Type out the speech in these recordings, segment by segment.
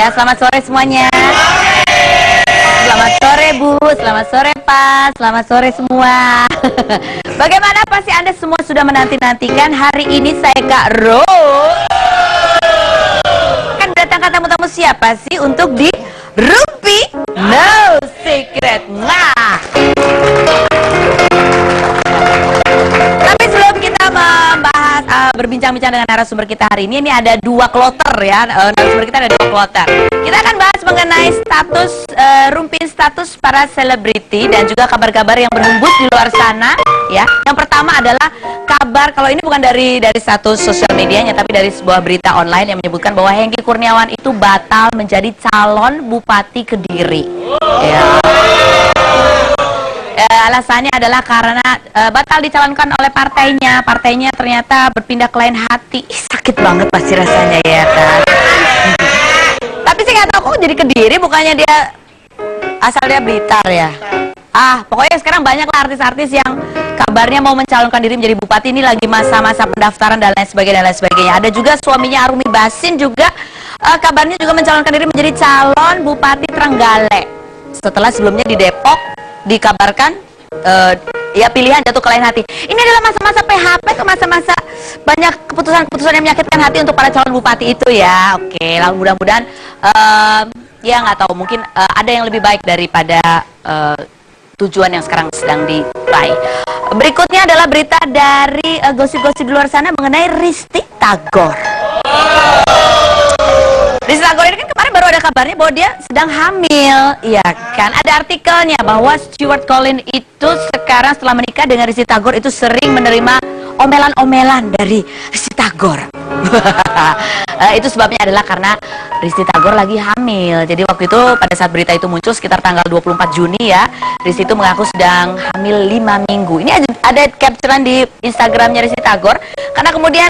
ya. Selamat sore semuanya. Selamat sore Bu, selamat sore Pak, selamat sore semua. Bagaimana pasti Anda semua sudah menanti-nantikan hari ini saya Kak Ro kan datangkan tamu-tamu siapa sih untuk di Rupi No Secret. Nah, tapi sebelum kita membahas berbincang-bincang dengan narasumber kita hari ini ada dua kloter ya. Narasumber kita ada dua kloter. Kita akan bahas mengenai status rumpin status para selebriti dan juga kabar-kabar yang berhembus di luar sana ya. Yang pertama adalah kabar, kalau ini bukan dari status sosial medianya tapi dari sebuah berita online yang menyebutkan bahwa Hengky Kurniawan itu batal menjadi calon Bupati Kediri. Ya. Alasannya adalah karena batal dicalonkan oleh partainya. Partainya ternyata berpindah ke lain hati. Sakit banget pasti rasanya ya kan. Tapi sih nggak tahu kok jadi Kediri, bukannya dia asalnya Blitar ya. Pokoknya sekarang banyak lah artis-artis yang kabarnya mau mencalonkan diri menjadi bupati. Ini lagi masa-masa pendaftaran dan lain sebagainya. Ada juga suaminya Arumi Basin juga kabarnya juga mencalonkan diri menjadi calon Bupati Trenggalek. Setelah sebelumnya di Depok dikabarkan ya pilihan jatuh ke lain hati. Ini adalah masa-masa PHP ke masa-masa banyak keputusan-keputusan yang menyakitkan hati untuk para calon bupati itu ya. Oke, lalu mudah-mudahan ya nggak tahu, mungkin ada yang lebih baik daripada tujuan yang sekarang sedang diraih. Berikutnya adalah berita dari gosip-gosip di luar sana mengenai Risty Tagor. Risty Tagor ini kan kemarin baru ada kabarnya bahwa dia sedang hamil, ya kan? Ada artikelnya bahwa Stuart Collin itu sekarang setelah menikah dengan Risty Tagor itu sering menerima omelan-omelan dari Risty Tagor. Itu sebabnya adalah karena Risty Tagor lagi hamil. Jadi waktu itu pada saat berita itu muncul sekitar tanggal 24 Juni ya, Risty itu mengaku sedang hamil 5 minggu. Ini ada capturean di Instagramnya Risty Tagor, karena kemudian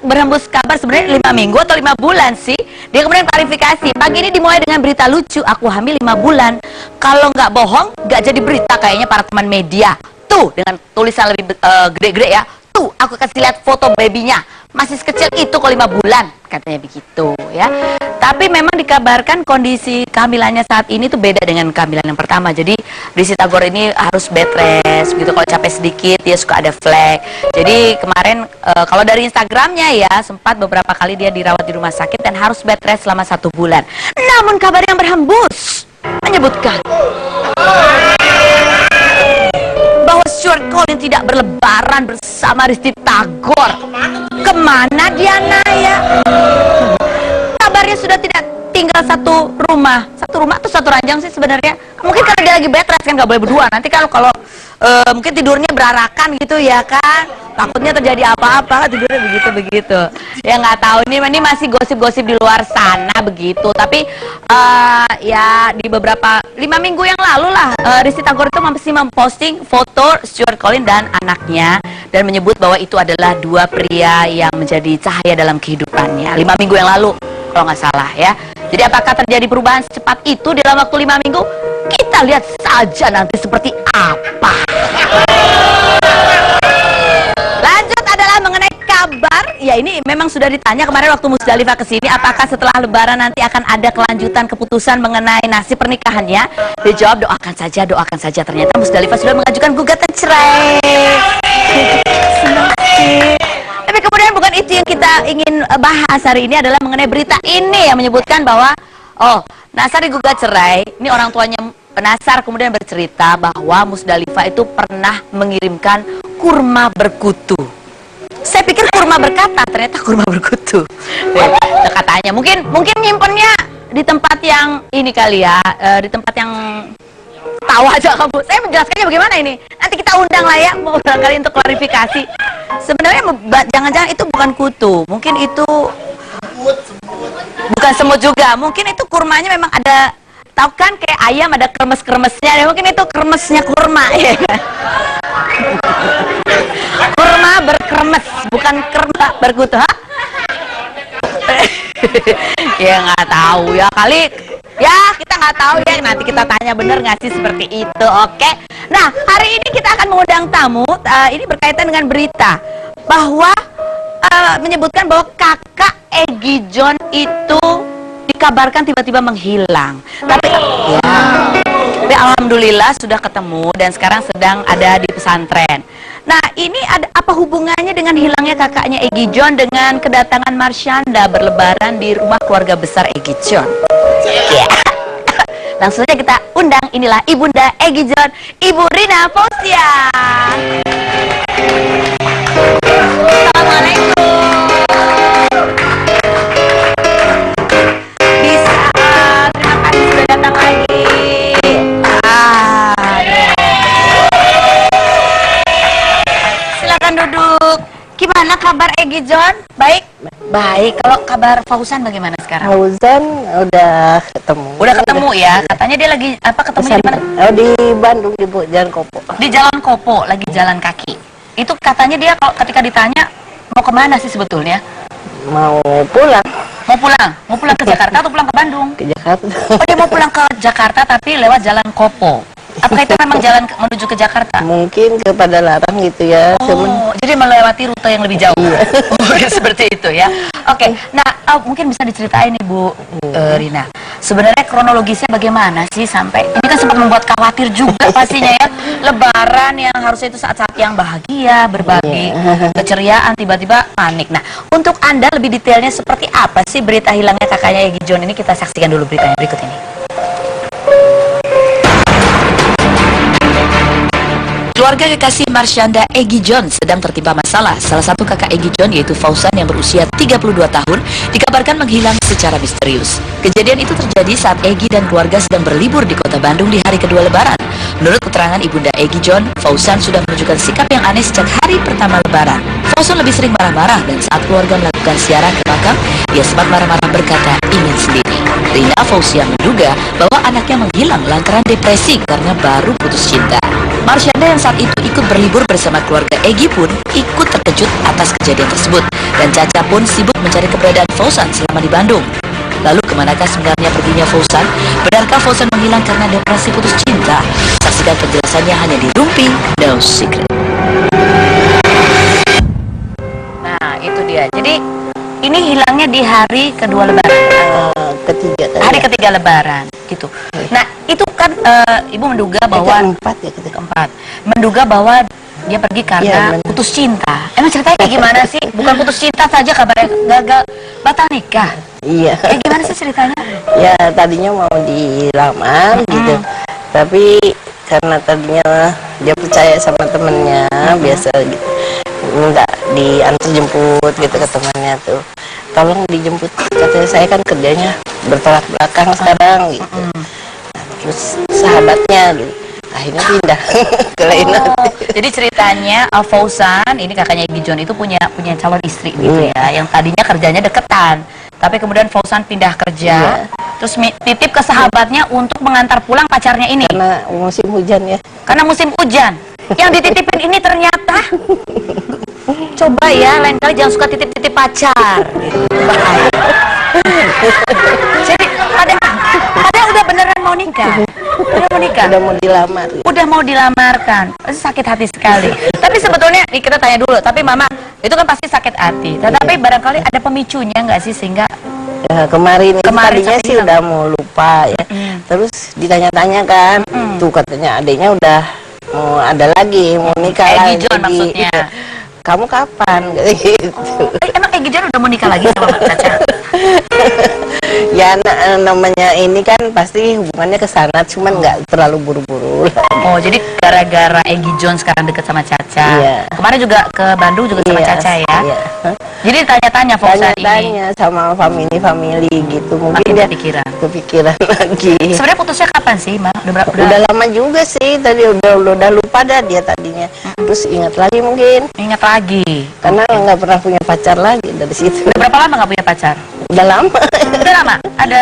berhembus kabar sebenarnya 5 minggu atau 5 bulan sih. Dia kemudian klarifikasi, pagi ini dimulai dengan berita lucu, aku hamil 5 bulan. Kalau nggak bohong, nggak jadi berita kayaknya para teman media. Tuh, dengan tulisan lebih gede-gede ya. Tuh, aku kasih lihat foto babynya. Masih sekecil itu kok 5 bulan, katanya begitu ya. Tapi memang dikabarkan kondisi kehamilannya saat ini tuh beda dengan kehamilan yang pertama. Jadi Risty Tagor ini harus bed rest gitu, kalau capek sedikit dia suka ada flek. Jadi kemarin kalau dari Instagramnya ya, sempat beberapa kali dia dirawat di rumah sakit dan harus bed rest selama 1 bulan. Namun kabar yang berhembus menyebutkan bahwa Stuart Collin tidak berlebaran bersama Risty Tagor. Kemana dia Naya? Kabarnya sudah tidak tinggal satu rumah atau satu ranjang sih sebenarnya. Mungkin karena dia lagi bed rest kan nggak boleh berdua. Nanti kalau mungkin tidurnya berarakan gitu ya kan. Takutnya terjadi apa-apa tidurnya begitu. Ya nggak tahu, ini masih gosip-gosip di luar sana begitu. Tapi ya di beberapa 5 minggu yang lalu lah Risty Tagor itu masih memposting foto Stuart Collin dan anaknya dan menyebut bahwa itu adalah dua pria yang menjadi cahaya dalam kehidupannya 5 minggu yang lalu kalau nggak salah ya. Jadi apakah terjadi perubahan secepat itu dalam waktu 5 minggu? Kita lihat saja nanti seperti apa. Lanjut adalah mengenai kabar, ya ini memang sudah ditanya kemarin waktu Musdalifah kesini, apakah setelah lebaran nanti akan ada kelanjutan keputusan mengenai nasib pernikahannya. Dijawab doakan saja. Ternyata Musdalifah sudah mengajukan gugatan cerai. Senang sih. Tapi kemudian bukan itu yang kita ingin bahas hari ini, adalah mengenai berita ini yang menyebutkan bahwa Nasar digugat cerai. Ini orang tuanya Nasar kemudian bercerita bahwa Musdalifah itu pernah mengirimkan kurma berkutu. Saya pikir kurma berkata, ternyata kurma berkutu. Katanya mungkin nyimpennya di tempat yang ini kali ya, di tempat yang tahu aja kamu. Saya menjelaskannya bagaimana ini. Nanti kita undang lah ya, mau barangkali untuk klarifikasi. Sebenarnya jangan-jangan itu bukan kutu, mungkin itu bukan semut juga. Mungkin itu kurmanya memang ada, tahu kan kayak ayam ada kremes-kremesnya. Mungkin itu kremesnya kurma ya. Kurma berkremes, bukan kurma berkutu, ha? Ya nggak tahu ya, kali ya kita nggak tahu ya, nanti kita tanya bener nggak sih seperti itu. Oke, nah hari ini kita akan mengundang tamu. Ini berkaitan dengan berita bahwa menyebutkan bahwa kakak Egy John itu dikabarkan tiba-tiba menghilang. Tapi alhamdulillah sudah ketemu dan sekarang sedang ada di pesantren. Nah, ini ada apa hubungannya dengan hilangnya kakaknya Egy John dengan kedatangan Marshanda berlebaran di rumah keluarga besar Egy John? Langsung saja kita undang, inilah Ibunda Egy John, Ibu Rina Fauzia. Assalamualaikum. Bisa, terima kasih sudah datang lagi. Silakan duduk. Gimana kabar Egy John? Baik? Baik. Kalau kabar Fauzan bagaimana sekarang? Fauzan udah ketemu. Udah ketemu ya? Katanya dia lagi apa ketemunya di mana? Oh, di Bandung, di Jalan Kopo. Di Jalan Kopo, lagi jalan kaki. Itu katanya dia kalau ketika ditanya mau kemana sih sebetulnya? Mau pulang. Mau pulang? Mau pulang ke Jakarta atau pulang ke Bandung? Ke Jakarta. Oh, dia mau pulang ke Jakarta tapi lewat Jalan Kopo. Apakah itu memang jalan menuju ke Jakarta? Mungkin ke Padalarang gitu ya. Oh, jadi melewati rute yang lebih jauh. Mungkin seperti itu ya. Oke, nah mungkin bisa diceritain nih Bu Rina. Sebenarnya kronologisnya bagaimana sih sampai ini kan sempat membuat khawatir juga pastinya ya. Lebaran yang harusnya itu saat-saat yang bahagia, berbagi keceriaan, tiba-tiba panik. Nah, untuk Anda lebih detailnya seperti apa sih berita hilangnya kakaknya Egy John ini, kita saksikan dulu beritanya berikut ini. Keluarga kekasih Marshanda Egy John sedang tertimpa masalah. Salah satu kakak Egy John yaitu Fauzan yang berusia 32 tahun dikabarkan menghilang secara misterius. Kejadian itu terjadi saat Egy dan keluarga sedang berlibur di kota Bandung di hari kedua Lebaran. Menurut keterangan Ibunda Egy John, Fauzan sudah menunjukkan sikap yang aneh sejak hari pertama Lebaran. Fauzan lebih sering marah-marah dan saat keluarga melakukan ziarah ke makam, ia sempat marah-marah berkata ingin sendiri. Rina Fauzia menduga bahwa anaknya menghilang lantaran depresi karena baru putus cinta. Marshanda yang saat itu ikut berlibur bersama keluarga Egy pun ikut terkejut atas kejadian tersebut, dan Caca pun sibuk mencari keberadaan Fauzan selama di Bandung. Lalu kemanakah sebenarnya perginya Fauzan? Benarkah Fauzan menghilang karena depresi putus cinta? Saksikan penjelasannya hanya di Rumpi No Secret. Nah, itu dia. Jadi ini hilangnya di hari kedua Lebaran. Ketiga tadi. Hari ketiga Lebaran, gitu. Nah, itu kan Ibu menduga bahwa keempat, menduga bahwa dia pergi karena putus cinta. Emang ceritanya kayak gimana sih? Bukan putus cinta saja, kabarnya gagal batal nikah. Iya. Kayak gimana sih ceritanya? Ya tadinya mau dilamar gitu, tapi karena tadinya dia percaya sama temennya, biasa gitu, minta diantar jemput gitu ke temannya tuh. Tolong dijemput, katanya saya kan kerjanya bertolak belakang sekarang gitu. Terus sahabatnya gitu, akhirnya pindah ke lain hati. Jadi ceritanya Fauzan, ini kakaknya Egy John itu punya calon istri gitu ya, yang tadinya kerjanya deketan, tapi kemudian Fauzan pindah kerja, terus titip ke sahabatnya untuk mengantar pulang pacarnya ini. Karena musim hujan ya. Karena musim hujan. Yang dititipin ini ternyata, coba ya, lain kali jangan suka titip-titip pacar. Bahaya. Jadi ada udah beneran mau nikah. Udah mau nikah. Udah mau dilamar. Udah mau dilamarkan. Sakit hati sekali. Tapi sebetulnya nih kita tanya dulu. Tapi Mama, itu kan pasti sakit hati. Tetapi barangkali ada pemicunya nggak sih sehingga ya, kemarin tadinya sih hilang. udah mau lupa ya. Terus ditanya-tanya kan, tuh katanya adiknya udah mau ada lagi, mau nikah Egy lagi. John maksudnya. Kamu kapan? Gitu. Emang Egy John udah mau nikah lagi sama Mbak Caca? Ya namanya ini kan pasti hubungannya ke sana, cuman nggak terlalu buru-buru. Oh, jadi gara-gara Egy John sekarang deket sama Caca. Iya. Kemarin juga ke Bandung juga sama Caca ya. Iya. Jadi tanya-tanya Fauzan ini. Tanya sama family gitu, mungkin Makin dia kepikiran lagi. Sebenarnya putusnya kapan sih, Mbak? Udah lama juga sih, tadi udah lupa dah dia tadinya. Terus ingat lagi mungkin. Ingat lagi. Karena nggak pernah punya pacar lagi dari situ. Udah berapa lama nggak punya pacar? Udah lama. Udah lama? Ada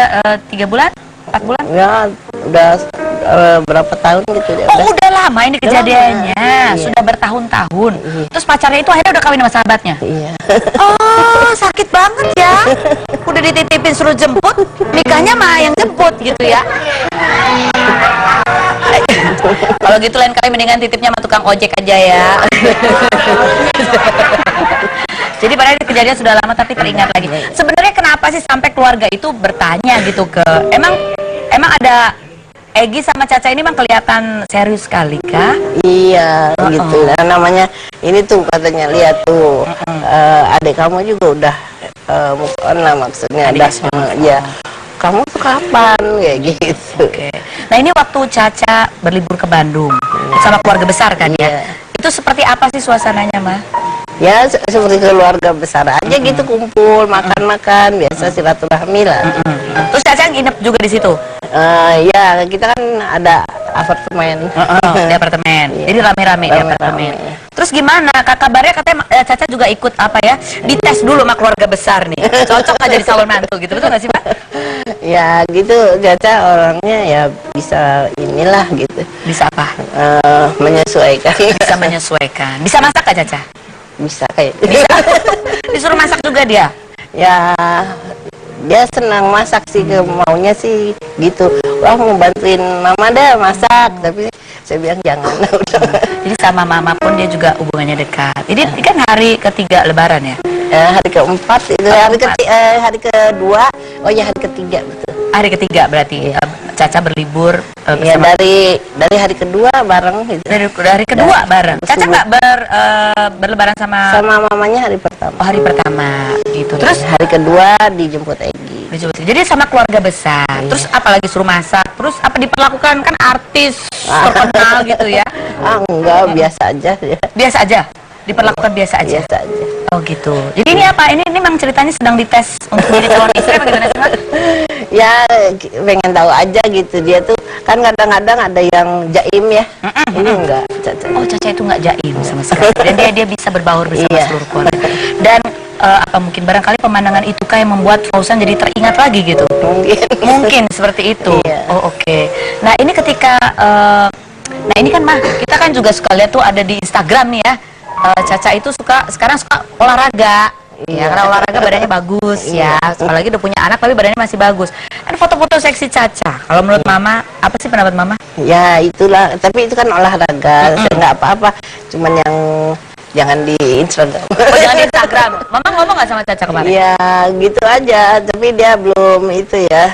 3 bulan? 4 bulan? Ya, udah berapa tahun gitu ya. Oh, udah lama ini kejadiannya. Iya. Sudah bertahun-tahun. Terus pacarnya itu akhirnya udah kawin sama sahabatnya? Iya. Oh, sakit banget ya. Udah dititipin suruh jemput, nikahnya mah yang jemput gitu ya. Kalau gitu lain kali mendingan titipnya sama tukang ojek aja ya. Jadi padahal kejadian sudah lama tapi teringat lagi. Sebenarnya kenapa sih sampai keluarga itu bertanya gitu ke emang ada Egi sama Caca ini memang kelihatan serius sekali kah? Iya, gitu lah namanya. Ini tuh katanya lihat tuh, adik kamu juga udah move on lah maksudnya. Adik Ya, kamu tuh kapan kayak gitu. Oke. Nah ini waktu Caca berlibur ke Bandung sama keluarga besar kan ya? Itu seperti apa sih suasananya, Ma? Ya seperti keluarga besar aja gitu, kumpul makan-makan biasa silaturahmi lah. Terus Caca nginep juga di situ? Ya kita kan ada apartemen. Di apartemen. Jadi rame-rame di apartemen. Terus gimana? Kabarnya katanya Caca juga ikut apa ya? Dites dulu sama keluarga besar nih. Cocok nggak jadi calon mantu gitu, betul nggak sih, Pak? Ya gitu, Caca orangnya ya bisa inilah gitu. Bisa apa? Menyesuaikan. Bisa menyesuaikan. Bisa masak nggak Caca? Bisa kayak. Bisa. Disuruh masak juga dia? Ya dia senang masak sih, maunya sih gitu. Wah mau bantuin mama dah masak, tapi saya bilang jangan. Jadi sama mama pun dia juga hubungannya dekat. Jadi kan hari ketiga lebaran ya? Hari keempat itu, hari kedua, oh ya hari ketiga betul. Hari ketiga berarti Caca berlibur Ya bersama. dari hari kedua bareng gitu. Dari kedua bareng. Caca nggak berlebaran sama mamanya hari pertama. Oh, hari pertama gitu. Terus hari kedua dijemput Egi. jadi sama keluarga besar. Terus apalagi suruh masak. Terus apa diperlakukan kan artis terkenal gitu ya? Enggak, biasa aja ya. Biasa aja. Diperlakukan biasa aja. Biasa aja. Oh gitu. Jadi ini apa? Ini memang ceritanya sedang dites untuk menjadi calon istri apa gimana sih, Mak? Ya pengen tahu aja gitu, dia tuh kan kadang-kadang ada yang jaim ya. Ini enggak, Caca. Oh, Caca itu nggak jaim sama sekali. Dan dia bisa berbaur bersama Iya. seluruh keluarga. Dan apa mungkin barangkali pemandangan itu yang membuat Fauzan jadi teringat lagi gitu? Mungkin seperti itu. Iya. Oh oke. Nah ini ketika nah ini kan Mah, kita kan juga suka lihat tuh ada di Instagram nih ya. Caca itu sekarang suka olahraga. Ya, karena olahraga badannya bagus ya. Apalagi udah punya anak tapi badannya masih bagus. Ada foto-foto seksi Caca. Kalau menurut Mama, apa sih pendapat Mama? Ya itulah, tapi itu kan olahraga, saya nggak apa-apa, cuman yang jangan di Instagram. Oh, jangan di Instagram. Mama ngomong nggak sama Caca kemarin? Ya gitu aja, tapi dia belum itu ya.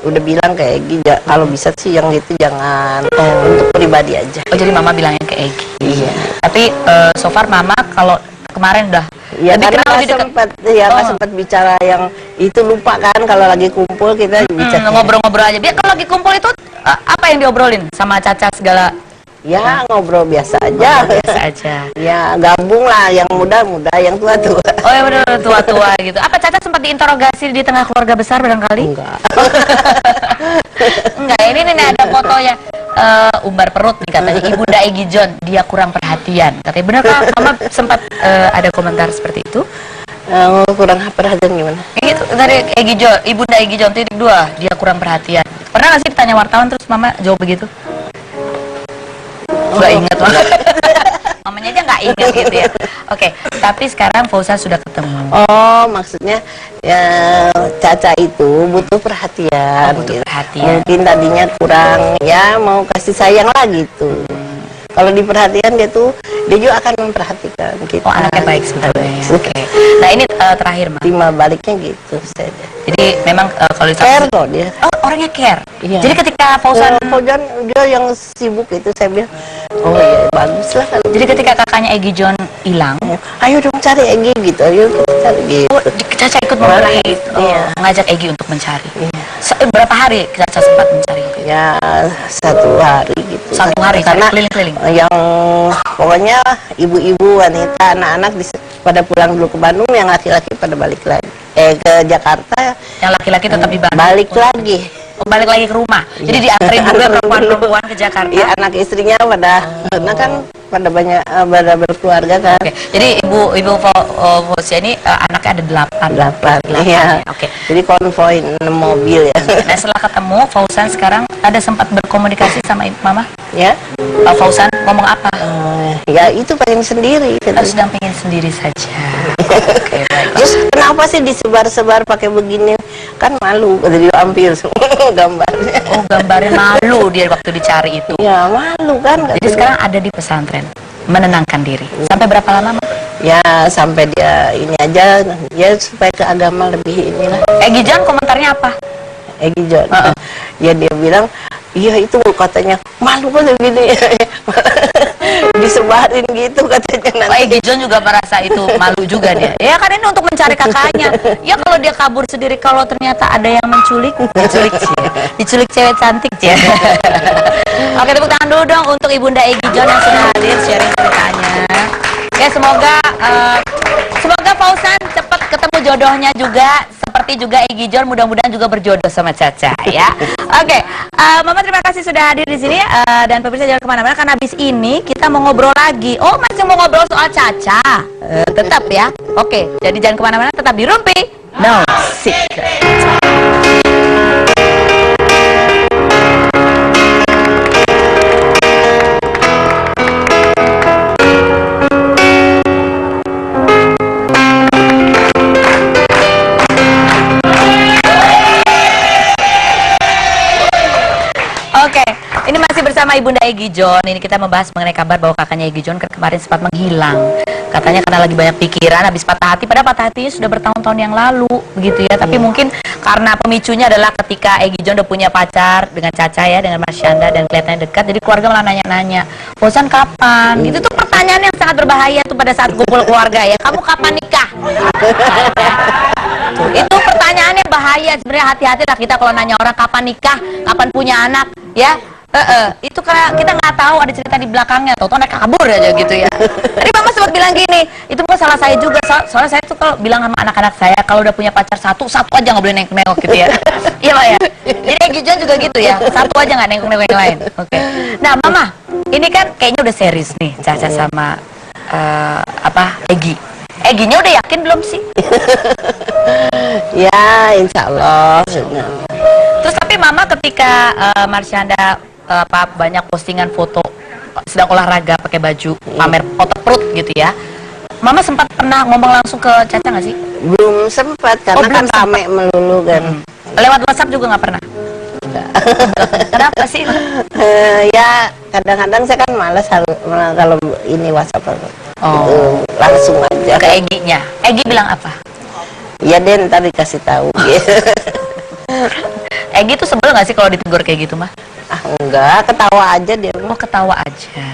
Udah bilang kayak gitu, kalau bisa sih yang gitu jangan, untuk pribadi aja. Oh, jadi Mama bilangnya ke Egi. Iya. Tapi so far Mama kalau kemarin udah Ya lebih karena kenal, lebih dekat. sempat ya nggak sempat bicara yang itu, lupa kan kalau lagi kumpul kita bicara. Ngobrol-ngobrol aja. Dia kalau lagi kumpul itu apa yang diobrolin sama Caca segala? Ya ngobrol biasa aja. Biasa aja. Ya gabung lah, yang muda-muda, yang tua-tua. Oh ya benar, tua-tua gitu. Apa Caca sempat diinterogasi di tengah keluarga besar barangkali? Enggak. Enggak, ini nih ada fotonya. Umbar perut nih katanya Ibunda Egi John, dia kurang perhatian. Katanya benar kah? Mama sempat ada komentar seperti itu? Kurang perhatian gimana? Itu dari Egi John, Ibunda Egi John titik 2, dia kurang perhatian. Pernah nggak sih ditanya wartawan terus Mama jawab begitu? Nggak ingat banget. Mamanya aja nggak ingat gitu ya. Oke, tapi sekarang Fauzan sudah ketemu. Oh, maksudnya ya Caca itu butuh perhatian. Oh, butuh gitu. perhatian. Mungkin tadinya kurang, ya mau kasih sayang lah gitu. Kalau diperhatikan dia juga akan memperhatikan kita. Oh, anaknya baik sebenarnya. Oke. Nah ini terakhir Mas. Terima baliknya gitu saja. Jadi memang kalau Care kok dia. Oh, orangnya care. Iya. Jadi ketika Fauzan Fauzan dia yang sibuk itu, saya bilang, oh iya bagus lah kalau. jadi ketika kakaknya Egi John hilang, Ayo dong cari Egi gitu, ayo kita cari gitu. oh, Caca ikut mencari, Iya. ngajak Egi untuk mencari. Iya. Berapa hari Caca sempat mencari? Ya 1 hari gitu. Satu hari, karena keliling-keliling. yang pokoknya ibu-ibu, wanita, anak-anak pada pulang dulu ke Bandung, yang laki-laki pada balik lagi ke Jakarta, Yang laki-laki tetap di Bandung. balik lagi. Oh, balik lagi ke rumah. Jadi dianterin juga perempuan-perempuan ke Jakarta. Iya, anak istrinya pada karena kan pada banyak pada berkeluarga kan. Oke. Jadi ibu Fauzia ini anaknya ada 8. 8. Iya. Oke. Jadi konvoy 6 mobil ya. Nah setelah ketemu Fauzan sekarang ada sempat berkomunikasi sama Mama? Ya. Fauzan ngomong apa? Ya itu pengen sendiri. Harus sedang pengen sendiri saja. Oke, baik. Terus kenapa sih disebar-sebar pakai begini? Kan malu, jadi hampir semua gambarnya. Oh, gambarnya malu dia waktu dicari itu. Ya malu kan. Jadi sekarang ada di pesantren, menenangkan diri. Sampai berapa lama, Ma? Ya sampai dia ini aja, ya supaya ke agama lebih inilah. Egi John komentarnya apa? Egi John, ya dia bilang, iya itu katanya malu banget gini, disebarin gitu katanya. Oh, Egi John juga merasa itu malu juga dia. Ya kan ini untuk mencari kakaknya. Ya kalau dia kabur sendiri, kalau ternyata ada yang diculik cewek cantik ya. Oke, tepuk tangan dulu dong untuk Ibunda Egi John yang sudah hadir sharing ceritanya. Oke, semoga Fauzan cepat ketemu jodohnya juga, seperti juga Egi John mudah-mudahan juga berjodoh sama Caca ya. Oke, Mama terima kasih sudah hadir di sini dan pemirsa jangan kemana-mana karena habis ini kita mau ngobrol lagi. Oh masih mau ngobrol soal Caca, tetap ya. Oke, jadi jangan kemana-mana, tetap di Rumpi No Secret. Ini masih bersama Ibunda Egi John. Ini kita membahas mengenai kabar bahwa kakaknya Egi John kemarin sempat menghilang. Katanya karena lagi banyak pikiran, habis patah hati. Padahal patah hatinya sudah bertahun-tahun yang lalu, begitu ya. Tapi mungkin karena pemicunya adalah ketika Egi John udah punya pacar dengan Caca ya, dengan Marsyanda dan kelihatannya dekat. Jadi keluarga malah nanya-nanya, Fauzan kapan? Itu tuh pertanyaan yang sangat berbahaya tuh pada saat kumpul keluarga ya. Kamu kapan nikah? Itu pertanyaannya bahaya. Sebenarnya hati-hatilah kita kalau nanya orang kapan nikah, kapan punya anak, ya. Itu karena kita nggak tahu ada cerita di belakangnya, tau-tau mereka kabur aja gitu ya. Tadi Mama sempat bilang gini, itu bukan salah saya juga, soalnya saya tuh kalau bilang sama anak-anak saya kalau udah punya pacar satu aja nggak boleh nengok-nengok gitu ya. Iya Pak ya. Jadi Egi John juga gitu ya, satu aja nggak nengok-nengok yang lain. Oke. Nah Mama, ini kan kayaknya udah serius nih Caca sama Egi. Eginya udah yakin belum sih? Ya insya Allah. Terus tapi Mama ketika Marsyanda banyak postingan foto sedang olahraga pakai baju pamer otot perut gitu ya, Mama sempat pernah ngomong langsung ke Caca nggak sih? Belum sempat karena kan rame melulu kan. Lewat WhatsApp juga nggak pernah? Enggak. Kenapa sih? Ya kadang-kadang saya kan malas kalau ini WhatsApp gitu, langsung aja ke Eginya. Egi bilang apa? Ya Den tadi kasih tahu. Egi tuh sebel nggak sih kalau ditegur kayak gitu mah? Ah enggak, ketawa aja dia. Oh ketawa aja.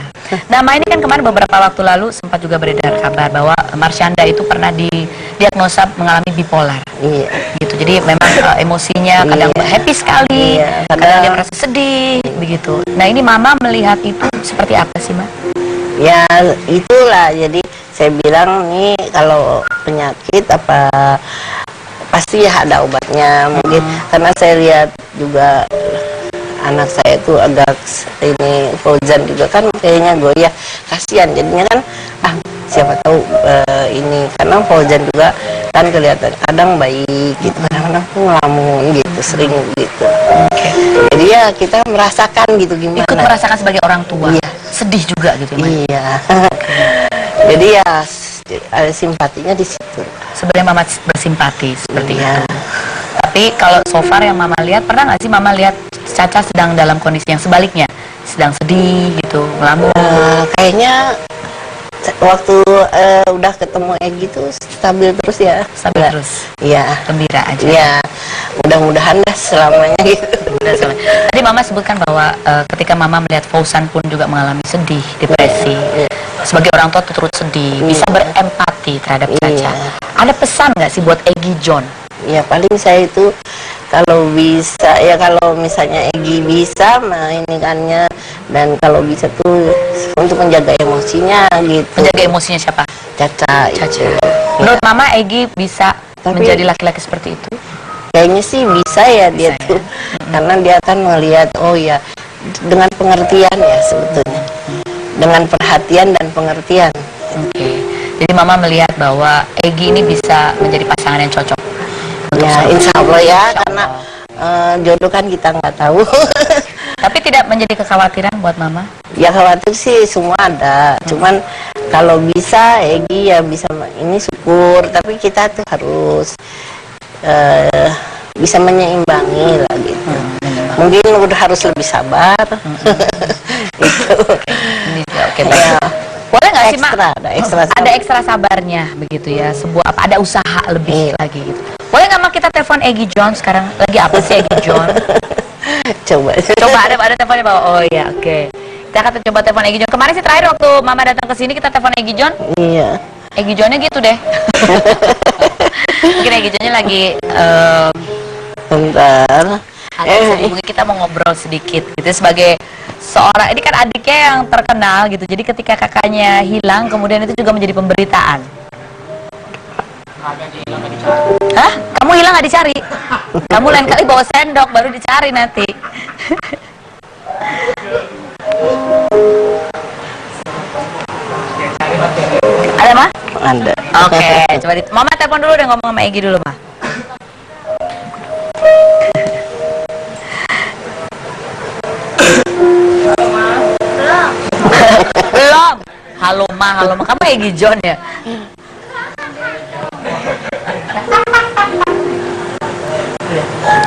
Nah ini kan kemarin beberapa waktu lalu sempat juga beredar kabar bahwa Marsyanda itu pernah didiagnosa mengalami bipolar. Iya. Gitu. Jadi memang emosinya kadang happy sekali, kadang dia merasa sedih, begitu. Nah ini Mama melihat itu seperti apa sih Ma? Ya itulah, jadi saya bilang nih kalau penyakit apa pasti ya ada obatnya mungkin, karena saya lihat juga anak saya itu agak ini Fauzan juga kan kayaknya goyah, kasihan jadinya kan siapa tahu ini karena Fauzan juga kan kelihatan kadang baik gitu, kadang-kadang ngelamun gitu, sering gitu. Jadi ya kita merasakan gitu gimana. Ikut merasakan sebagai orang tua. Iya. Sedih juga gitu. Iya. Jadi ya ada simpatinya di situ. Sebenarnya Mama bersimpati seperti itu. Tapi kalau so far yang Mama lihat, pernah nggak sih Mama lihat Caca sedang dalam kondisi yang sebaliknya, sedang sedih gitu, ngelamun? Kayaknya waktu udah ketemu Egi tuh stabil terus ya. Stabil terus. Iya. Gembira aja. Iya. Mudah-mudahan dah selamanya gitu. Tadi Mama sebutkan bahwa ketika Mama melihat Fauzan pun juga mengalami sedih, depresi. Sebagai orang tua tuh turut sedih, bisa berempati terhadap Caca. Ada pesan nggak sih buat Egi John? Ya paling saya itu kalau bisa ya, kalau misalnya Egi bisa mainkannya, dan kalau bisa tuh untuk menjaga emosinya gitu. Menjaga emosinya siapa? Caca. Menurut Mama Egi bisa menjadi laki-laki seperti itu? Kayaknya sih bisa ya dia bisa, tuh karena dia akan melihat oh ya dengan pengertian ya sebetulnya, dengan perhatian dan pengertian. Jadi Mama melihat bahwa Egi ini bisa menjadi pasangan yang cocok. Ya insya Allah ya, karena jodoh kan kita nggak tahu. Tapi tidak menjadi kekhawatiran buat Mama? Ya khawatir sih semua ada, cuman kalau bisa Egi ya bisa ini syukur, tapi kita tuh harus bisa menyeimbangi lah gitu. Mungkin udah harus lebih sabar. Gitu. Boleh nggak sih Ma Ada ekstra sabarnya begitu ya, sebuah apa, ada usaha lebih lagi gitu. Boleh nggak Mak kita telepon Egy John sekarang? Lagi apa sih Egy John? Coba Ada teleponnya Pak. Oh iya, oke. Kita akan coba telepon Egy John. Kemarin sih terakhir waktu Mama datang ke sini kita telepon Egy John. Iya. Egy Johnnya gitu deh. Mungkin Egy Johnnya lagi bentar. mungkin kita mau ngobrol sedikit gitu sebagai seorang, ini kan adiknya yang terkenal gitu, jadi ketika kakaknya hilang kemudian itu juga menjadi pemberitaan. Hah? Kamu hilang nggak dicari? Kamu lain kali bawa sendok baru dicari nanti. Ada Mah? Ada. Oke, coba Mama telepon dulu deh, ngomong sama Egy dulu Mah. Belum. Halo Ma, kamu Egy John ya?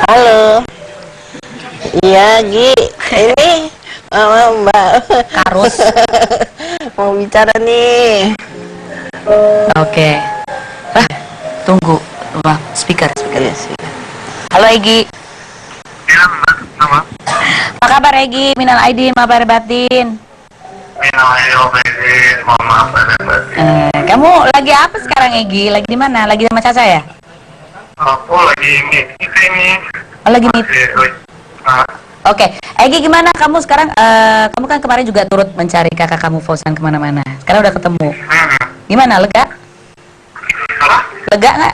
Halo. Iya, Gi. Ini Mama Mbak Karus. mau bicara nih. Oke. Tunggu. Wah, speaker. Yes. Halo Egy. Ya, Mbak. Nama? Apa kabar Egy? Minal aidin, maaf lahir batin. Mohon maaf, Mbak. Kamu lagi apa sekarang Egy? Lagi di mana? Lagi sama Caca ya? Aku lagi ini. Oh, lagi meeting. Oke, Egy gimana kamu sekarang? Kamu kan kemarin juga turut mencari kakak kamu Fauzan kemana-mana. Sekarang udah ketemu. Gimana? Lega? Apa? Lega nggak?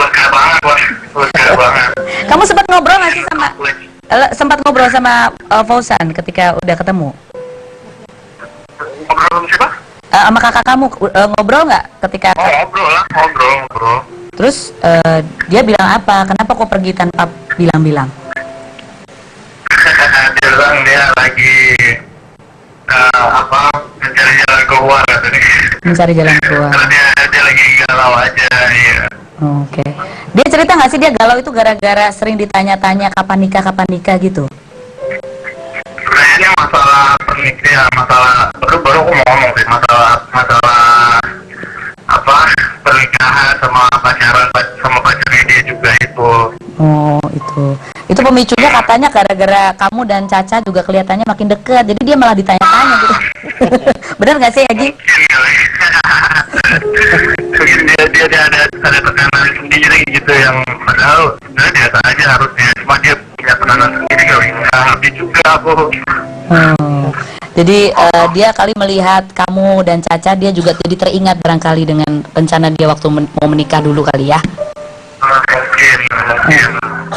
Lega banget, Bos. Lega banget. Kamu sempat ngobrol sama Fauzan ketika udah ketemu? Ngobrol sama siapa? Sama kakak kamu ngobrol nggak ketika? Oh, ngobrol. Terus dia bilang apa? Kenapa kok pergi tanpa bilang-bilang? Dia bilang dia lagi mencari jalan keluar katanya. Mencari jalan keluar. Karena dia lagi galau aja, iya. Oke. Dia cerita nggak sih dia galau itu gara-gara sering ditanya-tanya kapan nikah gitu? Kayaknya masalah pernikahan, baru aku mau ngomong sih masalah pernikahan sama pacarnya dia juga itu. Oh, itu pemicunya katanya gara-gara kamu dan Caca juga kelihatannya makin dekat, jadi dia malah ditanya-tanya gitu. Benar nggak sih Egy? Mungkin dia ada tekanan sendiri gitu yang padahal sebenarnya biasa aja harusnya, cuma dia punya tekanan sendiri nggak ngerti juga aku. Jadi dia kali melihat kamu dan Caca, dia juga jadi teringat barangkali dengan rencana dia waktu mau menikah dulu kali ya. Mungkin.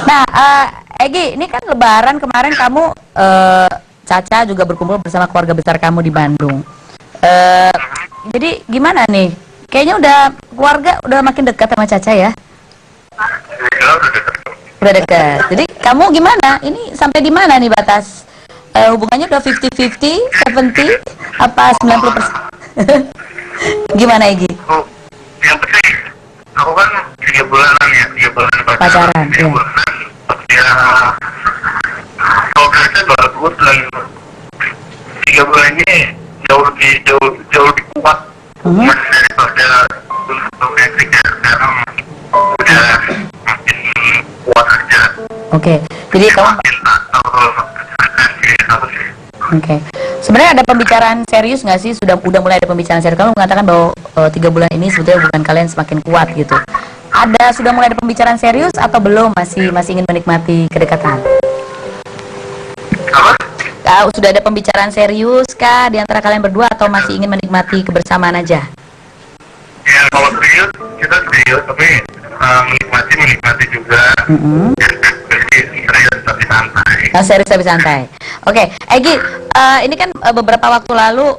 Nah, Egy, ini kan Lebaran kemarin kamu Caca juga berkumpul bersama keluarga besar kamu di Bandung. Jadi gimana nih? Kayaknya keluarga udah makin dekat sama Caca ya? Udah dekat. Jadi kamu gimana? Ini sampai di mana nih batas? Hubungannya udah 50-50, 70, apa 90%? Gimana Egy? Yang penting aku kan 3 bulanan Pacaran, ya. Ya progresnya bagus dan 3 bulan ini jauh lebih kuat daripada progresnya sekarang udah makin kuat aja. Oke, jadi kamu Oke. Sebenarnya ada pembicaraan serius nggak sih? Udah mulai ada pembicaraan serius. Kamu mengatakan bahwa 3 bulan ini sebetulnya hubungan kalian semakin kuat gitu. Sudah mulai ada pembicaraan serius atau belum? Masih ingin menikmati kedekatan? Apa? Sudah ada pembicaraan serius kah di antara kalian berdua atau masih ingin menikmati kebersamaan aja? Ya kalau serius kita serius, tapi menikmati juga. Serius tapi santai. Serius tapi santai. Oke, Egy, ini kan beberapa waktu lalu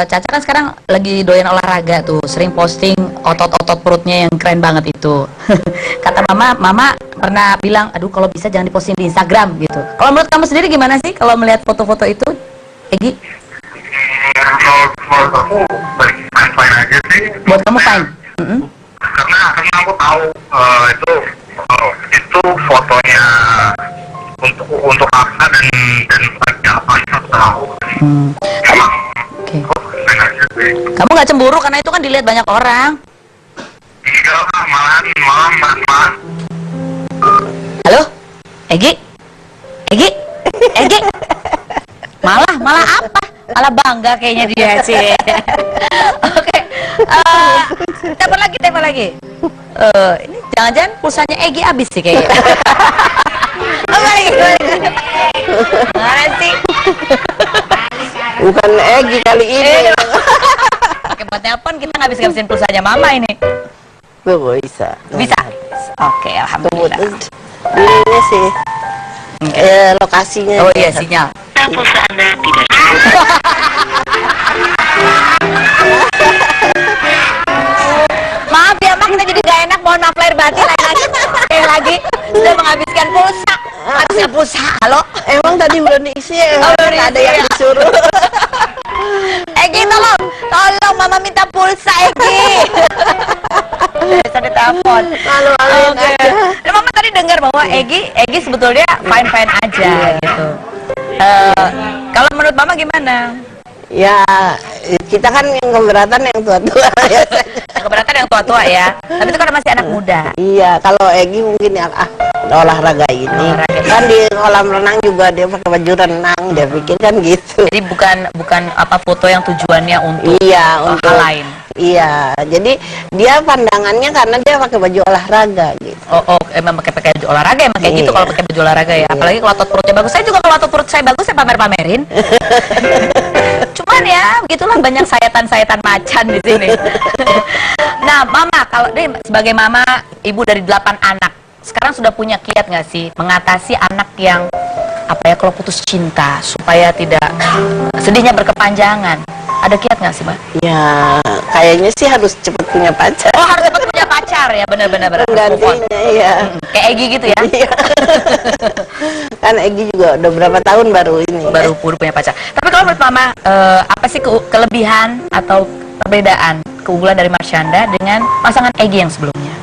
Caca kan sekarang lagi doyan olahraga tuh, sering posting otot-otot perutnya yang keren banget itu. Kata Mama pernah bilang, aduh kalau bisa jangan diposting di Instagram gitu. Kalau menurut kamu sendiri gimana sih kalau melihat foto-foto itu, Egy? Menurut aku fine aja sih. Buat kamu fine? Karena aku tahu itu fotonya untuk apa dan bagi apa itu tahu. Emang Oke. fine aja. Kamu nggak cemburu karena itu kan dilihat banyak orang. Enggak, malahan. Halo, Egi, Egi, malah apa? Malah bangga kayaknya dia sih. Oke, telepon lagi. Ini jangan-jangan pulsanya Egi habis sih kayaknya. Balik. Mana sih? Bukan Egi kali ini. Oke, buat telepon kita ngabisin pulsanya Mama ini. Bisa. Bisa? Oke, alhamdulillah. Ini sih lokasinya. Oh iya, sinyal. Pulsa Anda tidak Maaf ya, Mak, kita jadi gak enak. Mohon maaf lahir batin lagi. Sudah menghabiskan pulsa. Habisnya pulsa. Halo? Emang tadi belum diisi ya? Belum diisi, ada yang ya. disuruh. Egi, tolong Mama minta pulsa, Egi. Bisa ditelepon. Malu-maluin Oke. aja. Nah, Mama tadi dengar bahwa Egi sebetulnya fine aja gitu. Kalau menurut Mama gimana? Ya, kita kan yang keberatan yang tua-tua biasanya. Keberatan yang tua-tua ya. Tapi itu kan masih anak muda. Iya, kalau Egi mungkin ya olahraga ini. Olahraga. Kan di kolam renang juga dia pakai baju renang, dia pikir kan gitu. Jadi bukan apa foto yang tujuannya untuk Iya, hal untuk lain. Iya, jadi dia pandangannya karena dia pakai baju olahraga gitu. Oh, emang pakai baju olahraga emang kayak gitu Iya. kalau pakai baju olahraga ya. Iya. Apalagi kalau otot perutnya bagus. Saya juga kalau otot perut saya bagus saya pamerin. Cuman ya, begitulah banyak sayatan-sayatan macan di sini. Nah, Mama, kalau deh sebagai mama, ibu dari 8 anak, sekarang sudah punya kiat nggak sih mengatasi anak yang kalau putus cinta supaya tidak sedihnya berkepanjangan? Ada kiat nggak sih, Mbak? Ya, kayaknya sih harus cepet punya pacar. Oh, harus cepat punya pacar ya, benar-benar. Penggantinya, iya. Kayak Egi gitu ya? Iya. Kan Egi juga udah berapa tahun baru ini. Baru punya pacar. Tapi kalau menurut Mama, apa sih kelebihan atau perbedaan keunggulan dari Marshanda dengan pasangan Egi yang sebelumnya?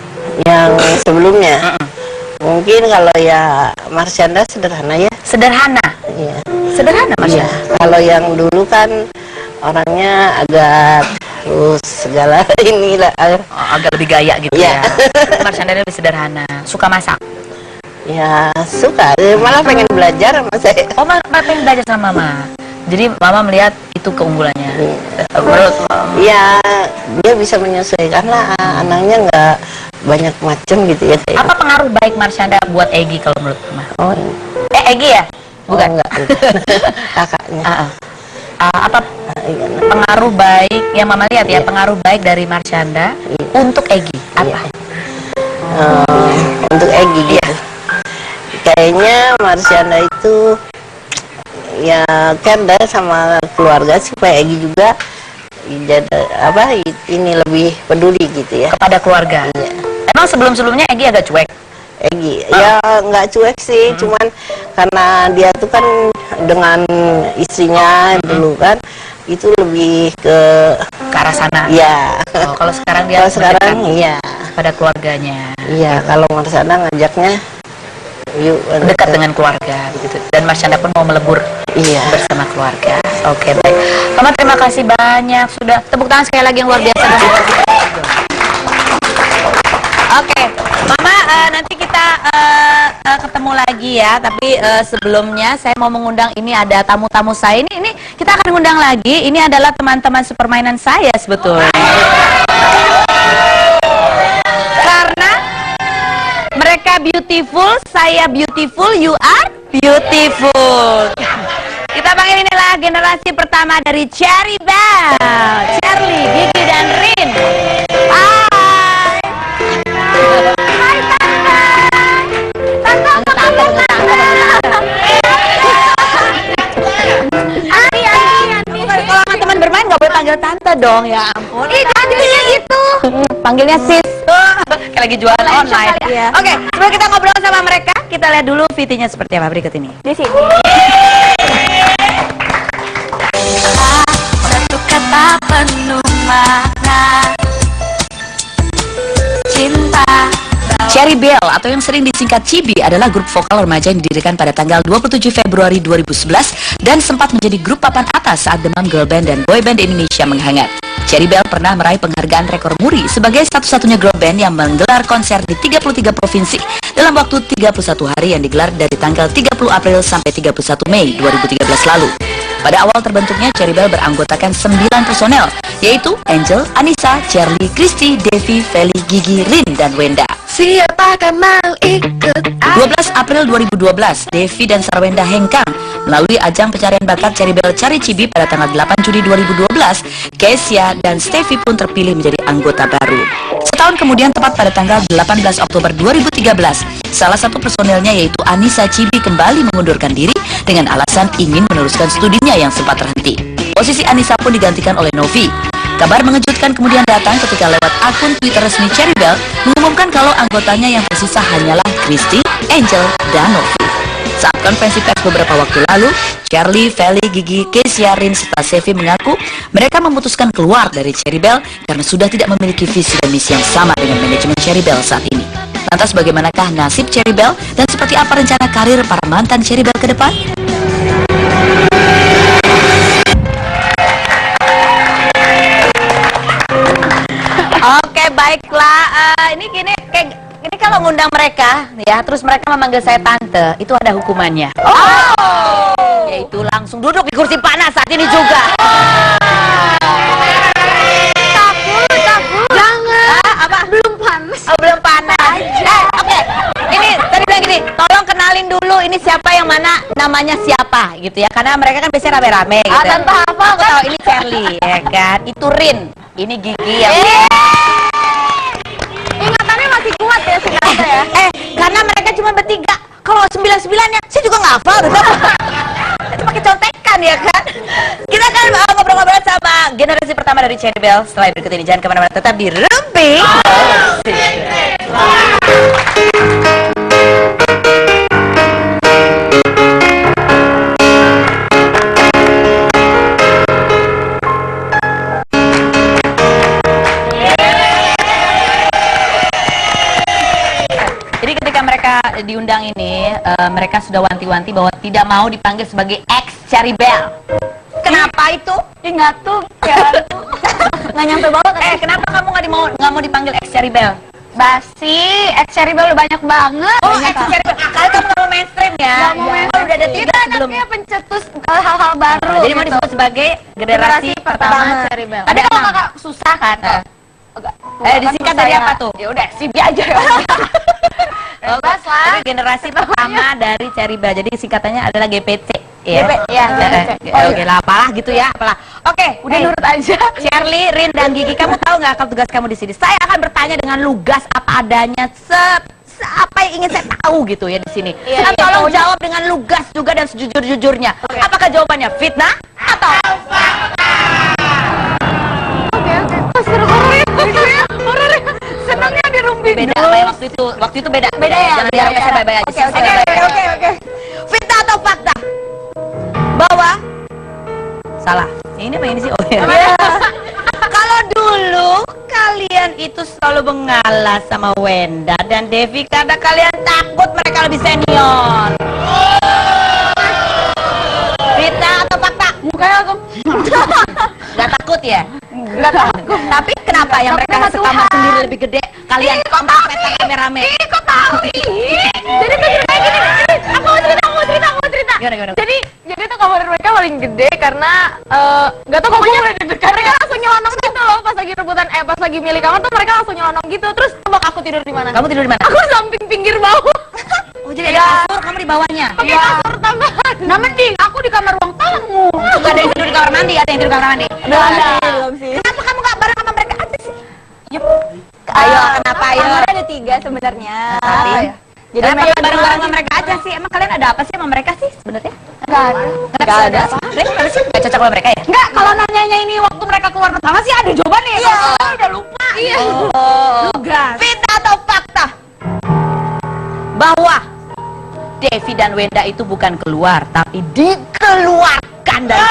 Yang sebelumnya. Mungkin kalau ya Marshanda sederhana ya. Sederhana. Iya. Sederhana Iya. Marshanda. Kalau yang dulu kan orangnya agak terus segala inilah. Agak lebih gaya gitu Iya. ya. Marshanda lebih sederhana. Suka masak. Ya suka. Malah pengen belajar sama saya. Oh, malah pengen belajar sama Mama. Jadi Mama melihat itu keunggulannya. Menurut Ya dia bisa menyesuaikan lah, anaknya nggak banyak macam gitu ya. apa pengaruh baik Marshanda buat Egi kalau menurut Mama? Oh, Egi ya? Bukan. enggak. Kakaknya. Apa Iya. pengaruh baik yang Mama lihat ya, Iya. pengaruh baik dari Marshanda Iya. untuk Egi apa? Untuk Egi gitu. Kayaknya Marshanda itu ya kan dia sama keluarga supaya Egi juga jadi ini lebih peduli gitu ya. Kepada keluarga. Iya. Emang sebelum-sebelumnya Egi agak cuek. Egi ya nggak cuek sih, cuman karena dia tuh kan dengan istrinya dulu kan itu lebih ke Ke arah sana. ya. Oh, kalau sekarang dia Kalau sekarang mendekat iya. pada keluarganya. Iya, kalau Marshanda ngajaknya yuk Dekat dengan keluarga begitu. Dan Marshanda pun mau melebur iya. bersama keluarga. Oke, baik. Mama terima kasih banyak sudah tepuk tangan sekali lagi yang luar biasa. Oke, Mama nanti kita ketemu lagi ya. Tapi sebelumnya saya mau mengundang ini ada tamu-tamu saya. Ini kita akan mengundang lagi. Ini adalah teman-teman sepermainan saya sebetulnya. Karena mereka beautiful, saya beautiful, you are beautiful. Kita panggil inilah generasi pertama dari Cherry Bell, Charlie, Gigi dan Rin. Hai. Hai Tante. Kalau teman bermain nggak boleh panggil tante dong, ya ampun. Ih, panggilnya gitu. Panggilnya sis. Kayak lagi jualan online. Ya. Oke, sebelum kita ngobrol sama mereka, kita lihat dulu VT-nya seperti apa berikut ini. Di sini. Satu kata penuh makna, cinta. Cherry Bell atau yang sering disingkat Chibi adalah grup vokal remaja yang didirikan pada tanggal 27 Februari 2011 dan sempat menjadi grup papan atas saat demam girl band dan boy band Indonesia menghangat. Cherry Bell pernah meraih penghargaan rekor muri sebagai satu-satunya girl band yang menggelar konser di 33 provinsi dalam waktu 31 hari yang digelar dari tanggal 30 April sampai 31 Mei 2013 lalu. Pada awal terbentuknya, Cherry Bell beranggotakan 9 personel, yaitu Angel, Anissa, Charlie, Christy, Devi, Feli, Gigi, Rin, dan Wenda. Siapa kan mau ikut 12 April 2012, Devi dan Sarwenda hengkang melalui ajang pencarian bakat Cherry Bell Cari Cibi pada tanggal 8 Juni 2012. Kesia dan Stevie pun terpilih menjadi anggota baru. Setahun kemudian, tepat pada tanggal 18 Oktober 2013, salah satu personelnya yaitu Anissa Cibi kembali mengundurkan diri dengan alasan ingin meneruskan studinya yang sempat terhenti. Posisi Anissa pun digantikan oleh Novi. Kabar mengejutkan kemudian datang ketika lewat akun Twitter resmi Cherry Bell mengumumkan kalau anggotanya yang tersisa hanyalah Christy, Angel, dan Novi. Saat konferensi pers beberapa waktu lalu, Charlie, Feli, Gigi, Kesia, Rin, serta Sevi mengaku mereka memutuskan keluar dari Cherry Bell karena sudah tidak memiliki visi dan misi yang sama dengan manajemen Cherry Bell saat ini. Lantas bagaimanakah nasib Cherry Bell dan seperti apa rencana karir para mantan Cherry Bell ke depan? Oke, baiklah. Ini kalau ngundang mereka, ya, terus mereka memanggil saya tante, itu ada hukumannya. Yaitu langsung duduk di kursi panas saat ini juga. Takut jangan Apa? belum panas. Oh, belum panas. Oke. Ini tadi bilang gini, tolong kenalin dulu ini siapa yang mana namanya siapa gitu ya. Karena mereka kan biasanya rame-rame gitu. Tante apa Aku tahu ini Charlie, ya kan. Itu Rin, ini Gigi yang Ingatannya masih kuat ya sekarang ya. karena mereka cuma bertiga. Kalau 99-nya, saya juga nggak hafal. Itu pakai contekan ya kan. Kita akan ngobrol-ngobrol sama generasi pertama dari Cherry Bell. Setelah berikut ini, jangan kemana-mana, tetap di Rumpi. Jadi ketika mereka diundang ini, mereka sudah wanti-wanti bahwa tidak mau dipanggil sebagai ex Cherry Bell. Kenapa itu? Ngantuk ya. Nggak nyampe banget. Kenapa kamu nggak mau dipanggil ex Cherry Bell? Basi, Cherry Bell udah banyak banget. Oh, ex Cherry Bell. Kali kamu nggak mau mainstream ya? Nggak mau mainstream. Oh, udah ada tiga sebelum. Anaknya pencetus hal-hal baru. Jadi mau disebut sebagai generasi pertama Cherry Bell. Ada Tapi kalau 6. kakak susah kan? Disingkat dari apa tuh? Ya udah, CV aja ya. Bebas lah. Jadi generasi pertama dari Cherry Bell. Jadi singkatannya adalah GPT. GPC. Oke lah, apalah gitu ya, apalah. Oke, Udah nurut aja. Charlie, Rin, dan Gigi, kamu tahu nggak kalau tugas kamu di sini? Saya akan bertanya dengan lugas apa adanya, apa yang ingin saya tahu gitu ya di sini. Iya, Dan tolong jawab dengan lugas juga dan sejujur-jujurnya. Apakah jawabannya fitnah atau Oke. Oh, seru horor ya. Senangnya di Rumpi. beda apa yang waktu itu? Waktu itu beda. Beda ya? Jangan diharap saya bye-bye aja. Oke. Saya bye-bye. Oke. Fitnah atau fakta? Bahwa salah. Ini apa ini sih? Oh ya. Kalau dulu kalian itu selalu mengalah sama Wenda dan Devi karena kalian takut mereka lebih senior. Fitnah atau fakta? Mukanya aku Gak takut ya? nggak takut. Tapi kenapa yang mereka Sama sekamar Tuhan. sendiri lebih gede? Kalian kompet rame-rame. Kok tahu? Jadi tuh ceritanya gini. Aku mau cerita. Gimana? Jadi tuh kamar mereka paling gede karena nggak tahu pokoknya mereka langsung nyelonong gitu loh pas lagi rebutan pas lagi milih kamar tuh mereka langsung nyelonong gitu. Terus tebak aku tidur di mana? Kamu tidur di mana? Aku samping pinggir bawah. Oh, jadi ada kasur, kamu di bawahnya. Pakai kasur tambahan. Nah mending aku di kamar ruang tamu. Gak ada yang tidur di kamar mandi, ada yang tidur di kamar mandi. Belum sih. Kenapa kamu gak bareng sama mereka aja sih? Ayo, kenapa ayo? Kamarnya ada 3 sebenarnya. Tapi, Jadi kenapa mereka gak bareng-bareng sama mereka aja sih? Emang kalian ada apa sih sama mereka sih sebenarnya? Nggak ada. Nggak ada. Kenapa sih? Gak cocok sama mereka ya? Enggak, kalau nanyanya ini waktu mereka keluar pertama sih ada jawabannya. Iya. Udah lupa. Iya. Lugas. Fitnah atau fakta? Bahwa Devi dan Wenda itu bukan keluar, tapi dikeluarkan dari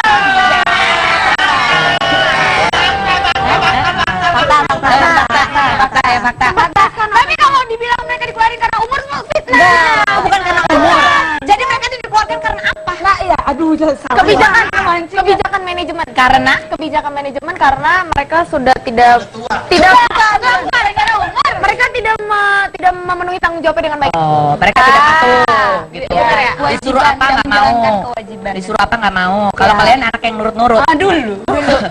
fakta. Tapi kalau dibilang mereka dikeluarin karena umur semua fitnah. Bukan karena umur. Jadi mereka itu dikeluarkan karena apa? Nah, iya, aduh jangan salah. Kebijakan kebijakan manajemen. Karena Kebijakan manajemen karena mereka sudah tidak mereka tidak memenuhi tanggung jawabnya dengan baik. oh, mereka tidak patuh gitu. bener ya. Disuruh apa nggak mau. Disuruh apa nggak mau. Kalau kalian anak yang nurut-nurut. Dulu.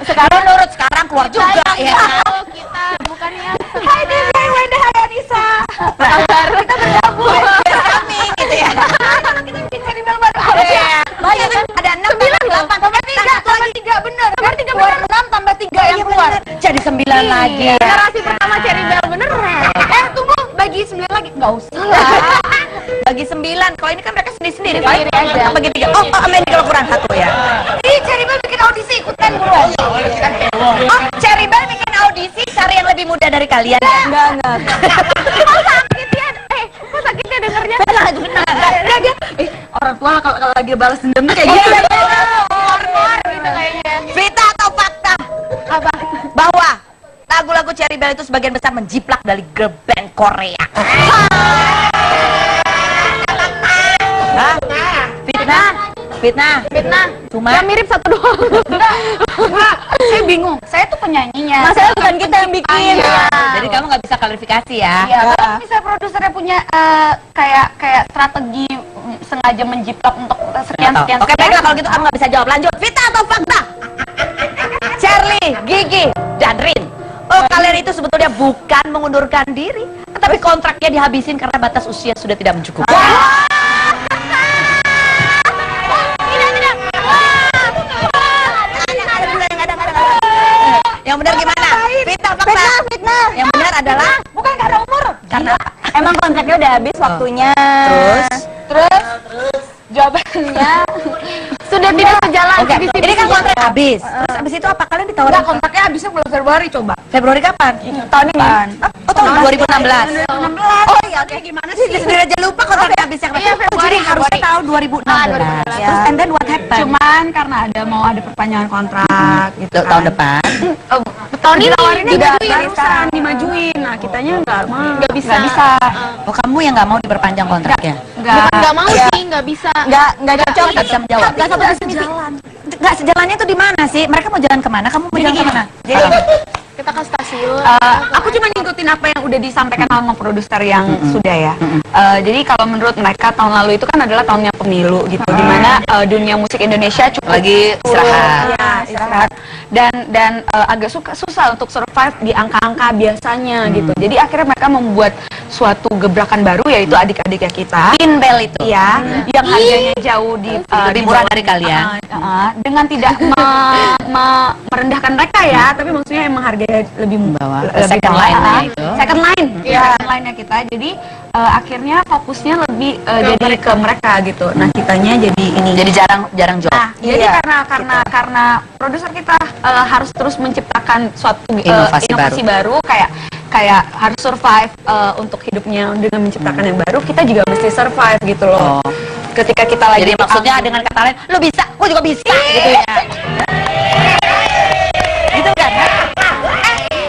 Sekarang nurut, sekarang keluar juga ya. Oh, kita bukannya Hai Dede, Wenda, hai Anissa. Kita bergabung kami gitu ya. Kita bikin seri baru. Banyak kan? Ada 6 tambah 8 tambah 3 bener. Tambah 3 bener. 6 tambah 3 yang keluar. Jadi 9 lagi. generasi pertama Cherry Bell beneran. Tunggu, bagi 9 lagi. Enggak usah. Bagi 9. Kalau ini kan mereka sendiri-sendiri. Paling aja. bagi 3. Oh, Amen kalau kurang 1 ya. Ih, Cherry Bell bikin audisi ikutan buruan. Oh, Cherry Bell bikin audisi cari yang lebih muda dari kalian ya? Enggak. Kok sakit ya? Kok sakit ya dengernya? Benar. Orang tua kalau lagi balas dendam tuh kayak gitu. Gitu kayaknya. Vita atau fakta? Apa? Bahwa lagu-lagu Cherry Bell itu sebagian besar menjiplak dari girl band Korea. Hah? Fitnah. Cuma Yang mirip satu doang. Saya bingung. Saya tuh penyanyinya. masalah bukan kita yang bikin. Iya. Jadi kamu nggak bisa klarifikasi ya. Iya, kalau misalnya produsernya punya kayak strategi sengaja menjiplak untuk sekian. Oke, baiklah kalau gitu kamu nggak bisa jawab. Lanjut. Vita atau fakta? Charlie, Gigi, dan Rin. Oh, kalian itu sebetulnya bukan mengundurkan diri, tetapi kontraknya dihabisin karena batas usia sudah tidak mencukupi. Yang benar gimana? Fitnah, fakta. Yang benar adalah Bukan karena umur. karena Emang kontraknya udah habis waktunya. terus Jawabannya Sudah tidak sejalan. oke. Ini kan kontrak habis. Terus habis itu apa kalian ditawarin? enggak, kontraknya habisnya bulan Februari coba. Februari kapan? Tahun ini. Oh, tahun 2016. 2016. Oh iya, oke, gimana sih? Sendiri aja lupa kontraknya habis yang Iya, oh, jadi Februari. harusnya tahun 2016. Terus and then what happened? Cuman karena mau ada perpanjangan kontrak gitu kan. Tahun depan. Tahun ini Ditawarinnya dimajuin. barusan dimajuin. Nah, kitanya enggak mau. Nggak bisa. Nggak bisa. Oh, kamu yang nggak mau diperpanjang kontraknya? Nggak mau sih, nggak bisa. Enggak cocok. Nggak bisa menjawab. Nggak sampai sejalan. Nggak sejalannya itu di mana sih? Mereka mau jalan kemana? Kamu mau jalan kemana? Jadi Kita ke stasiun. aku cuma ngikutin apa yang udah disampaikan sama produser yang sudah ya. Jadi kalau menurut mereka tahun lalu itu kan adalah tahunnya pemilu gitu, dimana dunia musik Indonesia cukup Lagi istirahat. Ya, istirahat. Dan agak susah untuk survive di angka-angka biasanya gitu. Jadi akhirnya mereka membuat suatu gebrakan baru yaitu adik-adiknya kita. Inbel itu. Iya, yang harganya jauh Lebih murah dari kalian. dengan tidak merendahkan mereka ya, tapi maksudnya emang harganya lebih Bawah. lebih Second bawah. line-nya itu. Second line, second line-nya kita. Jadi akhirnya fokusnya lebih jadi ke mereka gitu. Nah, kitanya jadi ini. Jadi jarang job. Nah, jadi karena produser kita harus terus menciptakan suatu Inovasi baru kayak harus survive untuk hidupnya dengan menciptakan yang baru, kita juga mesti survive gitu loh. Oh. Ketika kita lagi Jadi maksudnya dengan kata lain, lo bisa, gue juga bisa, gitu ya. Gitu kan?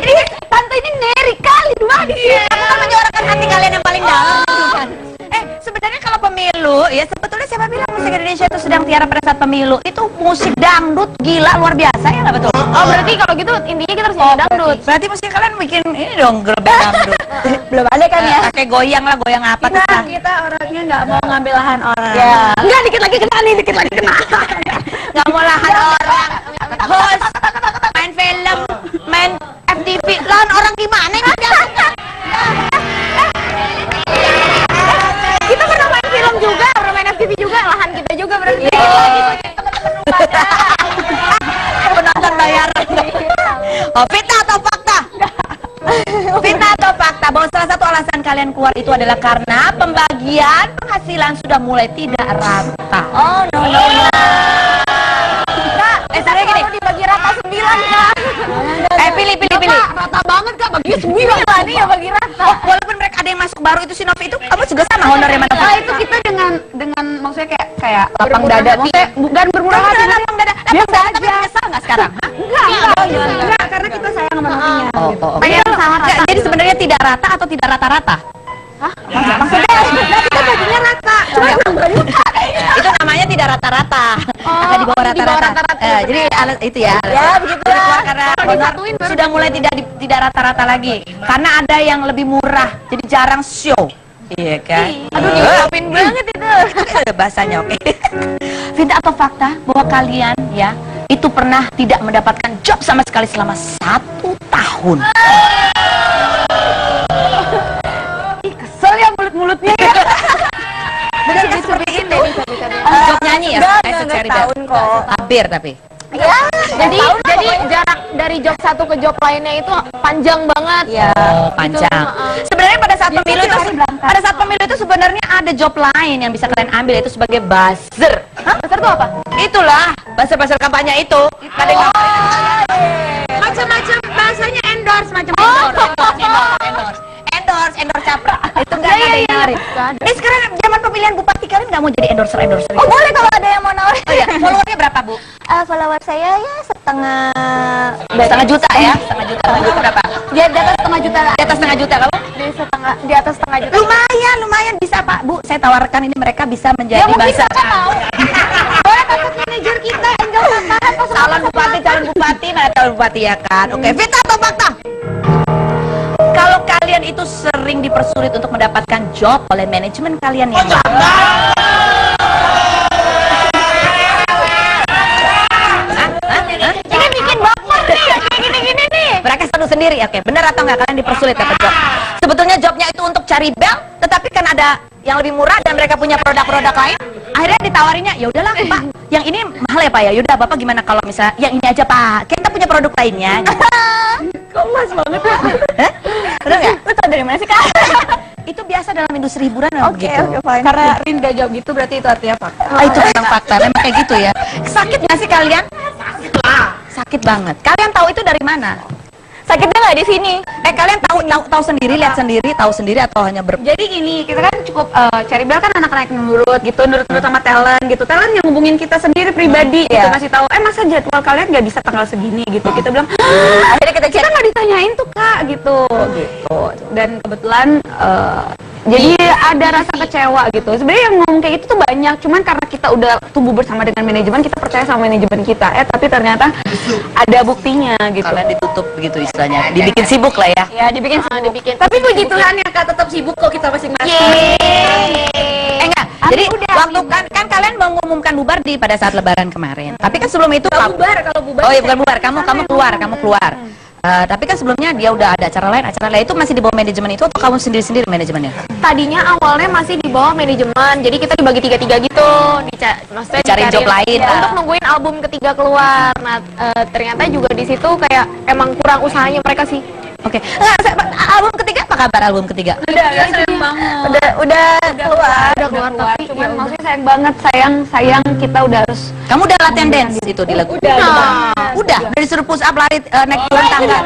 Ini tante ini neri kali, kamu kan menyuarakan hati kalian yang paling dalam, gitu kan? Sebenarnya kalau pemilu, ya sebetulnya siapa bilang musik Indonesia itu sedang tiara pada saat pemilu? Itu musik dangdut gila luar biasa ya nggak betul? Oh, berarti kalau gitu intinya kita harus nyanyi dangdut. Berarti musik kalian bikin ini dong grup dangdut. belum ada kan ya? Kayak goyang lah, goyang apa tuh? Kita orangnya nggak mau ngambil lahan orang. Ya. Enggak, dikit lagi kena nih, dikit lagi kena. Nggak mau lahan orang, host, main film, main FTV, lahan orang gimana ini? Kita pernah main film juga, pernah main FTV juga, lahan kita juga berarti. Penonton bayaran. Oh, fitnah atau fakta? Fitnah atau fakta bahwa salah satu alasan kalian keluar itu adalah karena pembagian penghasilan sudah mulai tidak rata. Oh, no. Sebenarnya gini, Dibagi rata 9 kan. pilih. Rata banget Kak, baginya 9 nih ya bagi rata. Oh, walaupun mereka ada yang masuk baru itu si Novi itu, kamu juga sama honornya mana? Nah, itu kita dengan maksudnya kayak lapang dada, maksudnya bukan bermurah hati. Lapang dada. Lapang dada, tapi menyesal nggak sekarang? Enggak, karena kita sayang sama Novinya. gitu. Pengen sama rata. Jadi sebenarnya tidak rata atau tidak rata-rata? Maksudnya kita baginya rata. Cuma Itu namanya tidak rata-rata. agak di bawah di bawah rata-rata. rata-rata, Jadi itu ya. Ya, begitulah. Keluar karena Kalau honor disatuin baru sudah mulai tidak rata-rata lagi. Karena ada yang lebih murah, jadi jarang show. Iya kan? Aduh, diucapin banget itu. Ada bahasanya, oke. Fitnah atau fakta bahwa kalian ya itu pernah tidak mendapatkan job sama sekali selama 1 tahun. Ih, kesel ya mulut-mulutnya ya. Benar seperti itu. Job nyanyi ya? Enggak tahun kok. Hampir tapi. Jadi jarak dari job satu ke job lainnya itu panjang banget. Ya. Oh, panjang. Sebenarnya pada saat pemilu itu sebenarnya ada job lain yang bisa kalian ambil, yaitu sebagai buzzer. Buzzer tuh apa? Itulah buzzer kampanye itu. Kadang Macam-macam bahasanya endorse, endorse capra. Itu enggak ada yang nawarin. Ini sekarang zaman pemilihan bupati, kalian nggak mau jadi endorser. Oh, boleh kalau ada yang mau nawarin. Oh ya, followernya berapa, Bu? Follower saya ya setengah Juta ya? Setengah juta berapa? di atas setengah juta lah. Di atas setengah juta kamu? Di atas setengah juta. Lumayan bisa, Pak. Bu, saya tawarkan ini mereka bisa menjadi Ya mungkin buzzer. Kakak mau. Boleh kontak manajer kita Angel Tantangan Calon bupati, mana calon bupati ya kan? Oke, fitnah atau fakta? Kalau kalian itu sering dipersulit untuk mendapatkan job oleh manajemen kalian yang Ini bikin baper nih, kayak gini-gini nih. mereka selalu sendiri, oke, benar atau enggak kalian dipersulit dapat job? Sebetulnya jobnya itu untuk cari bel, tetapi kan ada yang lebih murah dan mereka punya produk-produk lain. Akhirnya ditawarinya, ya udahlah Pak, yang ini mahal ya Pak ya. Yaudah Bapak gimana kalau misalnya yang ini aja Pak, kita punya produk lainnya. Kok mas banget ya? Hah? Bener nggak? Lu tau dari mana sih Kak? Itu biasa dalam industri hiburan memang begitu. fine. Karena Rin gak jawab gitu berarti itu artinya fakta. Itu memang fakta, memang kayak gitu ya. Sakit nggak sih kalian? Sakit banget. Kalian tahu itu dari mana? Sakitnya nggak di sini. Kalian tahu sendiri, lihat sendiri, tahu sendiri atau hanya Jadi gini, kita kan cukup Cherry Bell kan anak-anak nurut gitu, nurut sama talent gitu. Talent yang hubungin kita sendiri pribadi gitu, Iya. ngasih tahu, masa jadwal kalian nggak bisa tanggal segini gitu. Kita bilang, akhirnya kita nggak ditanyain tuh Kak gitu. Dan kebetulan jadi ada rasa kecewa gitu. Sebenarnya yang ngomong kayak gitu tuh banyak, cuman karena kita udah tumbuh bersama dengan manajemen, kita percaya sama manajemen kita. Tapi ternyata ada buktinya gitu. kalian ditutup begitu istilahnya, dibikin sibuk lah ya. Ya dibikin sibuk. Tapi puji Tuhan ya Kak, tetap sibuk kok kita masing-masing. Enggak. Jadi waktu kan kalian mengumumkan bubar di pada saat Lebaran kemarin. Tapi kan sebelum itu Kalau bubar Oh iya bukan bubar, kamu keluar. Tapi kan sebelumnya dia udah ada acara lain itu masih di bawah manajemen itu atau kamu sendiri manajemennya? Tadinya awalnya masih di bawah manajemen, jadi kita dibagi 3-3 gitu. Maksudnya Cari job lain, untuk nungguin album ketiga keluar. Nah, ternyata juga di situ kayak emang kurang usahanya mereka sih. Oke. Album ketiga apa kabar album ketiga? Udah sayang banget. Udah keluar, tapi Cuman maksudnya sayang banget, sayang kita udah harus. Kamu udah latihan dance itu di lagu? Udah disuruh push up lari naik turun tangga.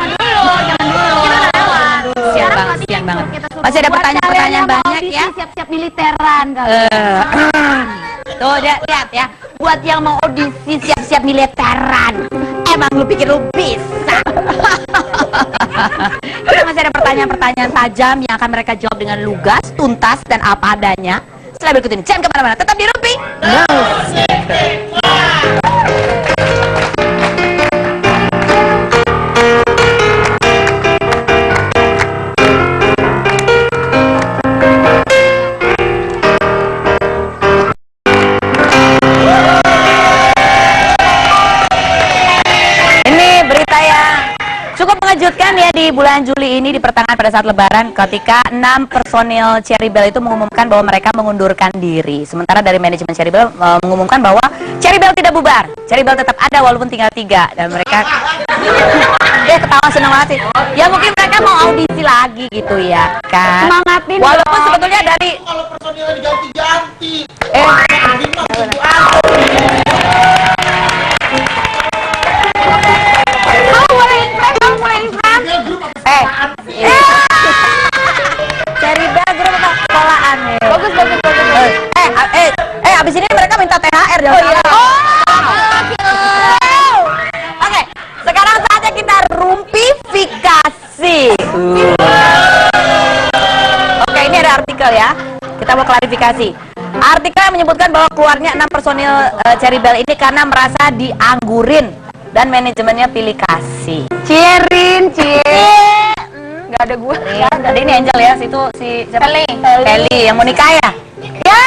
Siang banget. Masih ada pertanyaan-pertanyaan banyak ya. Siap-siap militeran Tuh lihat ya, buat yang mau audisi siap-siap militeran, emang lu pikir lu bisa? Kita masih ada pertanyaan-pertanyaan tajam yang akan mereka jawab dengan lugas, tuntas, dan apa adanya. Setelah berikut ini, jangan kemana-mana, tetap di Rumpi. Mengejutkan ya di bulan Juli ini di pertengahan pada saat Lebaran ketika 6 personil Cherry Bell itu mengumumkan bahwa mereka mengundurkan diri. Sementara dari manajemen Cherry Bell mengumumkan bahwa Cherry Bell tidak bubar. Cherry Bell tetap ada walaupun tinggal 3 dan mereka dia ketawa senang banget sih. Ya mungkin mereka mau audisi lagi gitu ya kan. Semangatin walaupun dong. sebetulnya dari Kalau personilnya diganti-ganti. Cherry Bell grup apa? Sekolahan ya. Bagus. Abis ini mereka minta THR jangan salah. Oke, sekarang saatnya kita rumpifikasi. Oke, ini ada artikel ya. Kita mau klarifikasi. Artikel menyebutkan bahwa keluarnya 6 personil Cherry Bell ini karena merasa dianggurin dan manajemennya pilih kasih. Cierin, nggak ada gue. Tadi ini Angel ya, situ si siapa? Feli yang mau nikah ya? Ya.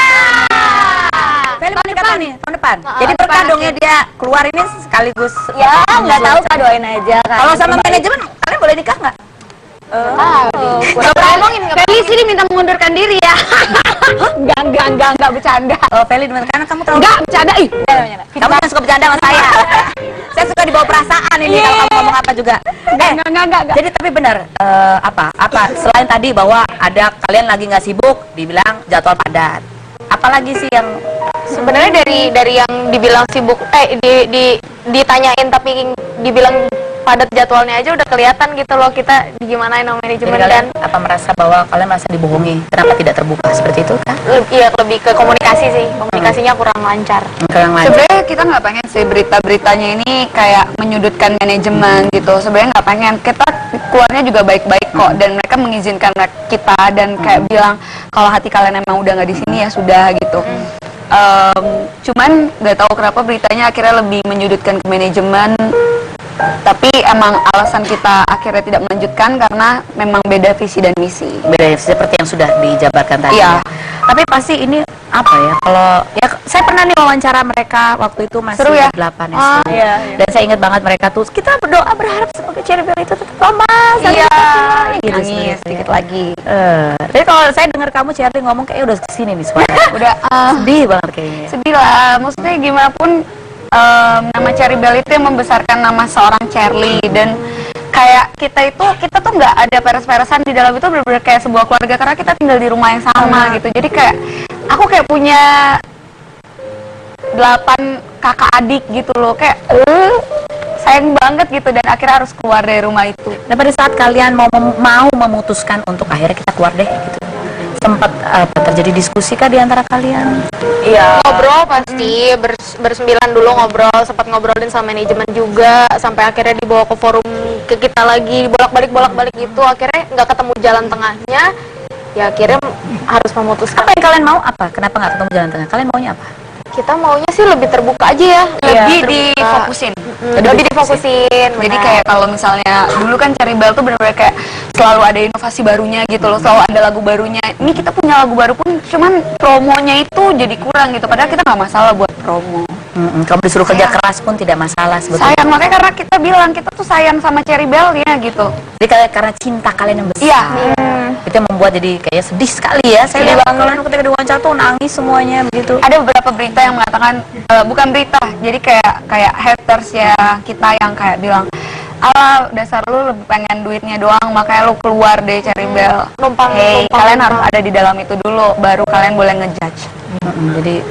Feli mau nikah tahun nih, tahun depan. Jadi berkah dong ya dia keluar ini sekaligus. Ya, nggak tahu Kak, doain aja kan. Kalau sama manajemen, kalian boleh nikah nggak? Kurang ngomongin Feli sini minta mengundurkan diri ya. Enggak bercanda. Oh, Feli karena kamu terlalu. Enggak bercanda ih. Kamu jangan suka bercanda sama saya. Saya suka dibawa perasaan ini kalau kamu ngomong apa juga. Enggak. Jadi tapi benar apa selain tadi bahwa ada kalian lagi nggak sibuk, dibilang jadwal padat. Apalagi sih yang Sebenarnya dari yang dibilang sibuk ditanyain tapi dibilang padat jadwalnya aja udah kelihatan gitu loh kita gimana sama manajemen. jadi kalian Dan apa merasa bahwa kalian merasa dibohongi? Kenapa tidak terbuka seperti itu kah? iya lebih ke komunikasi sih, komunikasinya kurang lancar. Kurang lancar. Sebenarnya kita nggak pengen sih berita-beritanya ini kayak menyudutkan manajemen gitu. Sebenarnya nggak pengen. Kita keluarnya juga baik-baik kok dan mereka mengizinkan kita dan kayak bilang kalau hati kalian emang udah nggak di sini ya sudah gitu. Cuman nggak tahu kenapa beritanya akhirnya lebih menyudutkan ke manajemen. Tapi emang alasan kita akhirnya tidak melanjutkan karena memang beda visi dan misi. Beda seperti yang sudah dijabarkan tadi. Iya. Tapi pasti ini apa ya? Kalau ya saya pernah nih wawancara mereka waktu itu masih Seru ya? 8 SD. Iya. Dan saya ingat banget mereka tuh kita berdoa berharap semoga Cherry Bell itu tetap lama. Iya. Gitu Nangis sebenarnya. sedikit lagi. Tapi kalau saya dengar kamu Cherry ngomong kayak udah kesini nih suara. Udah Sedih banget kayaknya. sedih lah. Maksudnya gimana pun nama Cherry Bell itu yang membesarkan nama seorang Cherly dan kayak kita tuh nggak ada peres-peresan di dalam itu benar-benar kayak sebuah keluarga karena kita tinggal di rumah yang sama gitu. Jadi kayak aku kayak punya 8 kakak adik gitu loh kayak sayang banget gitu dan akhirnya harus keluar dari rumah itu. Nah pada saat kalian mau memutuskan untuk akhirnya kita keluar deh gitu, sempat terjadi diskusi kah di antara kalian? Iya. Ngobrol pasti bersembilan dulu ngobrol, sempat ngobrolin sama manajemen juga sampai akhirnya dibawa ke forum ke kita lagi bolak-balik gitu, akhirnya nggak ketemu jalan tengahnya, ya akhirnya harus memutuskan. Apa yang kalian mau? Apa? Kenapa nggak ketemu jalan tengah? Kalian maunya apa? Kita maunya sih lebih terbuka aja ya, Lebih terbuka. difokusin. Lebih difokusin. Jadi benar. kayak kalau misalnya dulu kan Cherry Bell tuh benar-benar kayak selalu ada inovasi barunya gitu loh, selalu ada lagu barunya. Ini kita punya lagu baru pun cuman promonya itu jadi kurang gitu. Padahal kita nggak masalah buat promo. Kamu disuruh kerja keras pun tidak masalah sebetulnya. Sayang makanya karena kita bilang kita tuh sayang sama Cherry Bell ya gitu. Jadi karena cinta kalian yang besar. Iya. Itu yang membuat jadi kayak sedih sekali ya. Saya lihat kalian ketika diwawancara tuh nangis semuanya begitu. Ada beberapa berita yang mengatakan bukan berita, jadi kayak haters ya kita yang kayak bilang, "Alah, dasar lu lebih pengen duitnya doang, makanya lu keluar deh Cherry Bell." Numpang, Kalian harus ada di dalam itu dulu, baru kalian boleh ngejudge. Jadi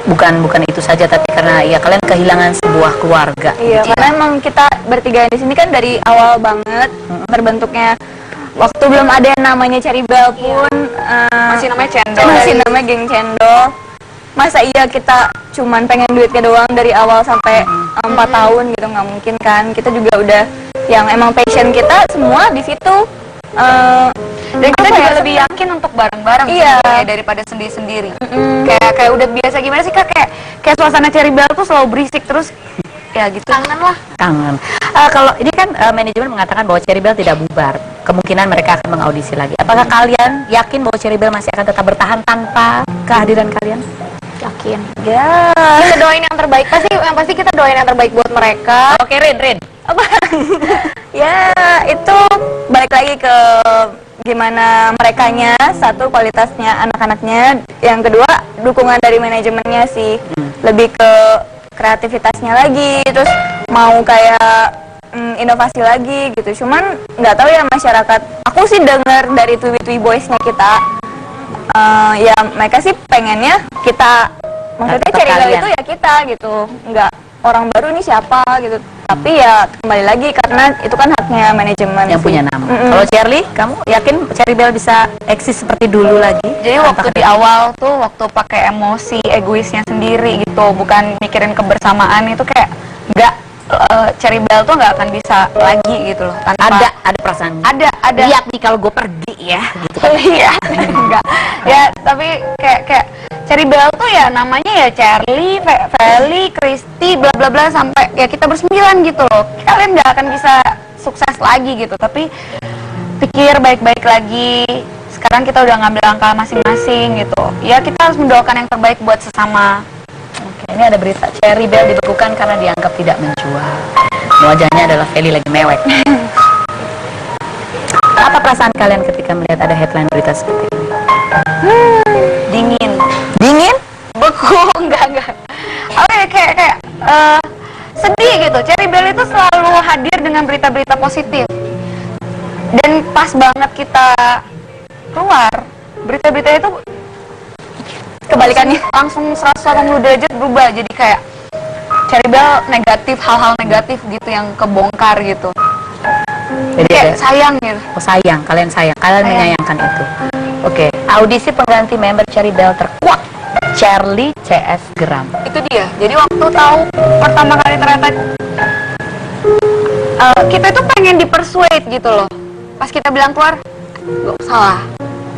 bukan itu saja, tapi karena ya kalian kehilangan sebuah keluarga. Iya, karena emang kita bertiga di sini kan dari awal banget terbentuknya. Waktu belum ada yang namanya Cherry Bell pun masih namanya Cendol. masih namanya geng Cendol. Masa iya kita cuman pengen duitnya doang dari awal sampai 4 tahun gitu, nggak mungkin kan. Kita juga udah yang emang passion kita semua di situ. Dan kita juga lebih yakin untuk bareng-bareng sebenarnya daripada sendiri-sendiri. Kayak udah biasa gimana sih Kak, kayak suasana Cherry Bell tuh selalu berisik terus ya gitu. Kangen lah. Kangen. Kalau ini kan manajemen mengatakan bahwa Cherry Bell tidak bubar, kemungkinan mereka akan mengaudisi lagi. Apakah kalian yakin bahwa Cherry Bell masih akan tetap bertahan tanpa kehadiran kalian? Yakin. Ya. Kita doain yang terbaik, yang pasti kita doain yang terbaik buat mereka. Oke, Rin. Apa? Ya, itu balik lagi ke gimana merekanya, satu kualitasnya anak-anaknya, yang kedua dukungan dari manajemennya sih, lebih ke kreativitasnya lagi, terus mau kayak inovasi lagi gitu. Cuman nggak tahu ya masyarakat, aku sih dengar dari Twi Boys-nya kita, ya mereka sih pengennya kita, maksudnya Tetap Cherry Bell kalian. itu ya kita gitu, nggak orang baru ini siapa gitu. Tapi ya kembali lagi karena itu kan haknya manajemen Yang sih. punya nama. Kalau Cherly, kamu yakin Cherry Bell bisa eksis seperti dulu lagi? Jadi waktu di awal tuh, waktu pakai emosi egoisnya sendiri gitu, bukan mikirin kebersamaan, itu kayak nggak, Cherry Bell tuh nggak akan bisa lagi gitu loh. Tanpa Ada perasaan. ada Lihat nih kalau gue pergi ya, gitu. Iya, enggak. Ya, tapi kayak Cherry Bell tuh ya namanya ya Charlie, Feli, Christy, bla bla bla sampai ya kita bersembilan gitu loh. Kalian nggak akan bisa sukses lagi gitu. Tapi pikir baik-baik lagi. Sekarang kita udah ngambil langkah masing-masing gitu. Ya kita harus mendoakan yang terbaik buat sesama. Oke, ini ada berita Cherry Bell dibekukan karena dianggap tidak menjual. Wajahnya adalah Feli lagi mewek. Apa perasaan kalian ketika melihat ada headline berita seperti ini? Dingin. Dingin? Beku, enggak. Apa ya kayak sedih gitu. Cherry Bell itu selalu hadir dengan berita-berita positif. Dan pas banget kita keluar, berita-berita itu kebalikannya langsung 180 derajat berubah jadi kayak Cherry Bell negatif, hal-hal negatif gitu yang kebongkar gitu. Jadi Kayak ada- sayang gitu. Oh sayang, kalian menyayangkan itu. Oke, audisi pengganti member Cherry Bell terkuat Charlie CS Geram. Itu dia. Jadi waktu tahu pertama kali ternyata kita itu pengen dipersuade gitu loh. Pas kita bilang keluar, nggak usah lah.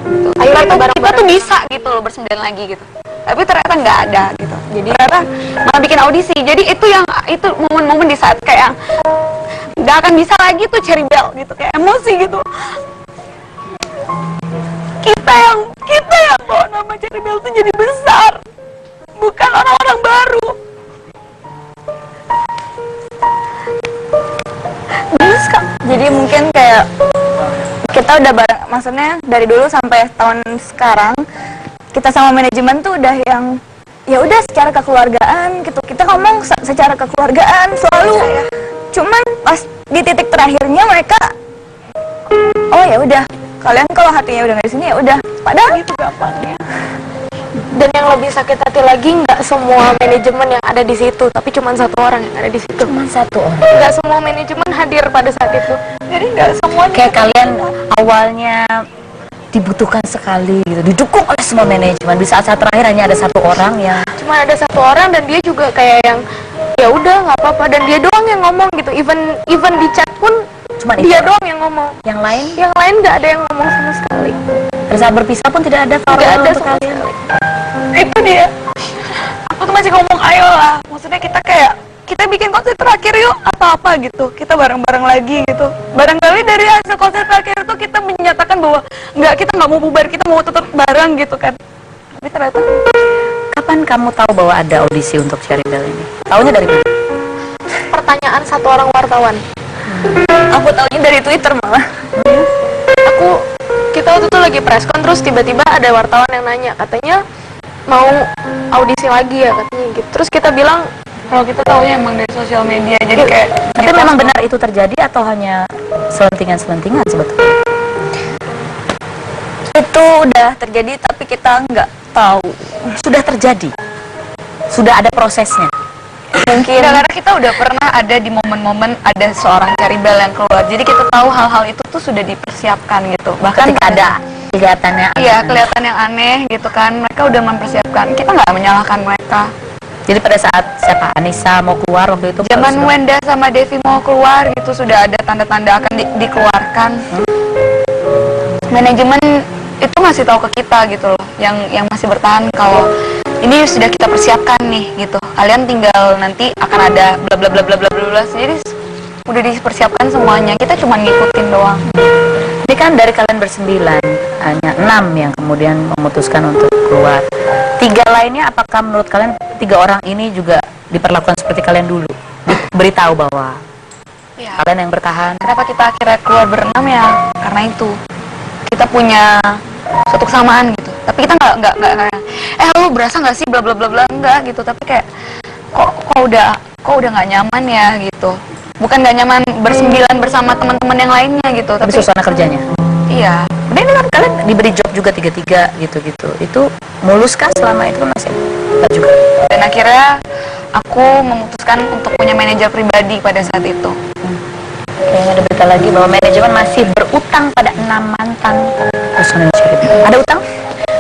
Gitu. Ayo Kita kita tuh bareng-bareng. bisa gitu loh bersembilan lagi gitu. Tapi ternyata nggak ada gitu. Jadi ternyata malah bikin audisi. Jadi itu momen-momen di saat kayak nggak akan bisa lagi tuh Cherry Bell gitu, kayak emosi gitu. Kita yang bawa nama Cherry Bell tuh jadi besar, bukan orang-orang baru. Bagus Kak. Jadi mungkin kayak kita udah bareng, maksudnya dari dulu sampai tahun sekarang kita sama manajemen tuh udah yang ya udah secara kekeluargaan gitu. Kita ngomong secara kekeluargaan selalu. Cuman pas di titik terakhirnya mereka oh ya udah, kalian kalau hatinya udah nggak di sini ya udah. Padahal itu gampangnya. Dan yang lebih sakit hati lagi, nggak semua manajemen yang ada di situ, tapi cuma satu orang yang ada di situ. Cuma satu orang. Nggak semua manajemen hadir pada saat itu. Jadi nggak semuanya. Kayak kalian awalnya dibutuhkan sekali gitu, didukung oleh semua manajemen. Di saat-saat terakhir hanya ada satu orang yang Cuma ada satu orang dan dia juga kayak yang ya udah nggak apa-apa, dan dia doang yang ngomong gitu. Even di chat pun cuma dia itu. doang yang ngomong. Yang lain Yang lain nggak ada yang ngomong sama sekali. pada saat berpisah pun tidak ada Nggak farewell ada untuk sama kalian. sekali. Itu dia. Aku tuh masih ngomong ayo lah. Maksudnya kita kayak kita bikin konser terakhir yuk atau apa gitu. Kita bareng-bareng lagi gitu. Barangkali dari hasil konser terakhir itu kita menyatakan bahwa enggak, kita nggak mau bubar, kita mau tetap bareng gitu kan. Tapi ternyata Kapan kamu tahu bahwa ada audisi untuk Cherry Bell ini? Taunya dari mana? Pertanyaan satu orang wartawan. aku tahunya dari Twitter malah. Kita waktu itu lagi preskon, terus tiba-tiba ada wartawan yang nanya, katanya mau audisi lagi ya katanya gitu. Terus kita bilang Kalau kita tahunya emang dari sosial media, jadi kayak Tapi memang benar itu terjadi atau hanya selentingan-selentingan sebetulnya? itu udah terjadi tapi kita nggak tahu. Sudah terjadi? Sudah ada prosesnya? Mungkin karena kita udah pernah ada di momen-momen ada seorang Cherry Bell yang keluar, jadi kita tahu hal-hal itu tuh sudah dipersiapkan gitu. Bahkan Ketika ada kelihatannya iya aneh. kelihatan yang aneh gitu kan, mereka udah mempersiapkan. Kita nggak menyalahkan mereka. Jadi pada saat siapa Anissa mau keluar waktu itu Zaman sudah- Wenda sama Devi mau keluar gitu sudah ada tanda-tanda akan dikeluarkan. Manajemen itu ngasih tahu ke kita gitu loh, yang masih bertahan kalau ini sudah kita persiapkan nih gitu. Kalian tinggal nanti akan ada bla bla bla bla bla bla bla. Jadi udah dipersiapkan semuanya. Kita cuma ngikutin doang. Ini kan dari kalian bersembilan hanya 6 yang kemudian memutuskan untuk keluar. 3 lainnya apakah menurut kalian 3 orang ini juga diperlakukan seperti kalian dulu? Diberitahu bahwa Ya. kalian yang bertahan. Kenapa kita akhirnya keluar berenam ya? Karena itu kita punya suatu kesamaan gitu. Tapi kita nggak lu berasa nggak sih bla bla bla bla, enggak gitu. Tapi kayak kok udah nggak nyaman ya gitu. Bukan nggak nyaman bersembilan bersama teman-teman yang lainnya gitu. Tapi Tapi suasana kerjanya. iya. Udah ini kan kalian diberi job juga 3-3 gitu-gitu. Itu muluskah selama itu masih? Enggak juga. Dan akhirnya aku memutuskan untuk punya manajer pribadi pada saat itu. Kayaknya ada berita lagi bahwa manajemen masih berutang pada 6 mantan personil Cherry Bell. Ada utang?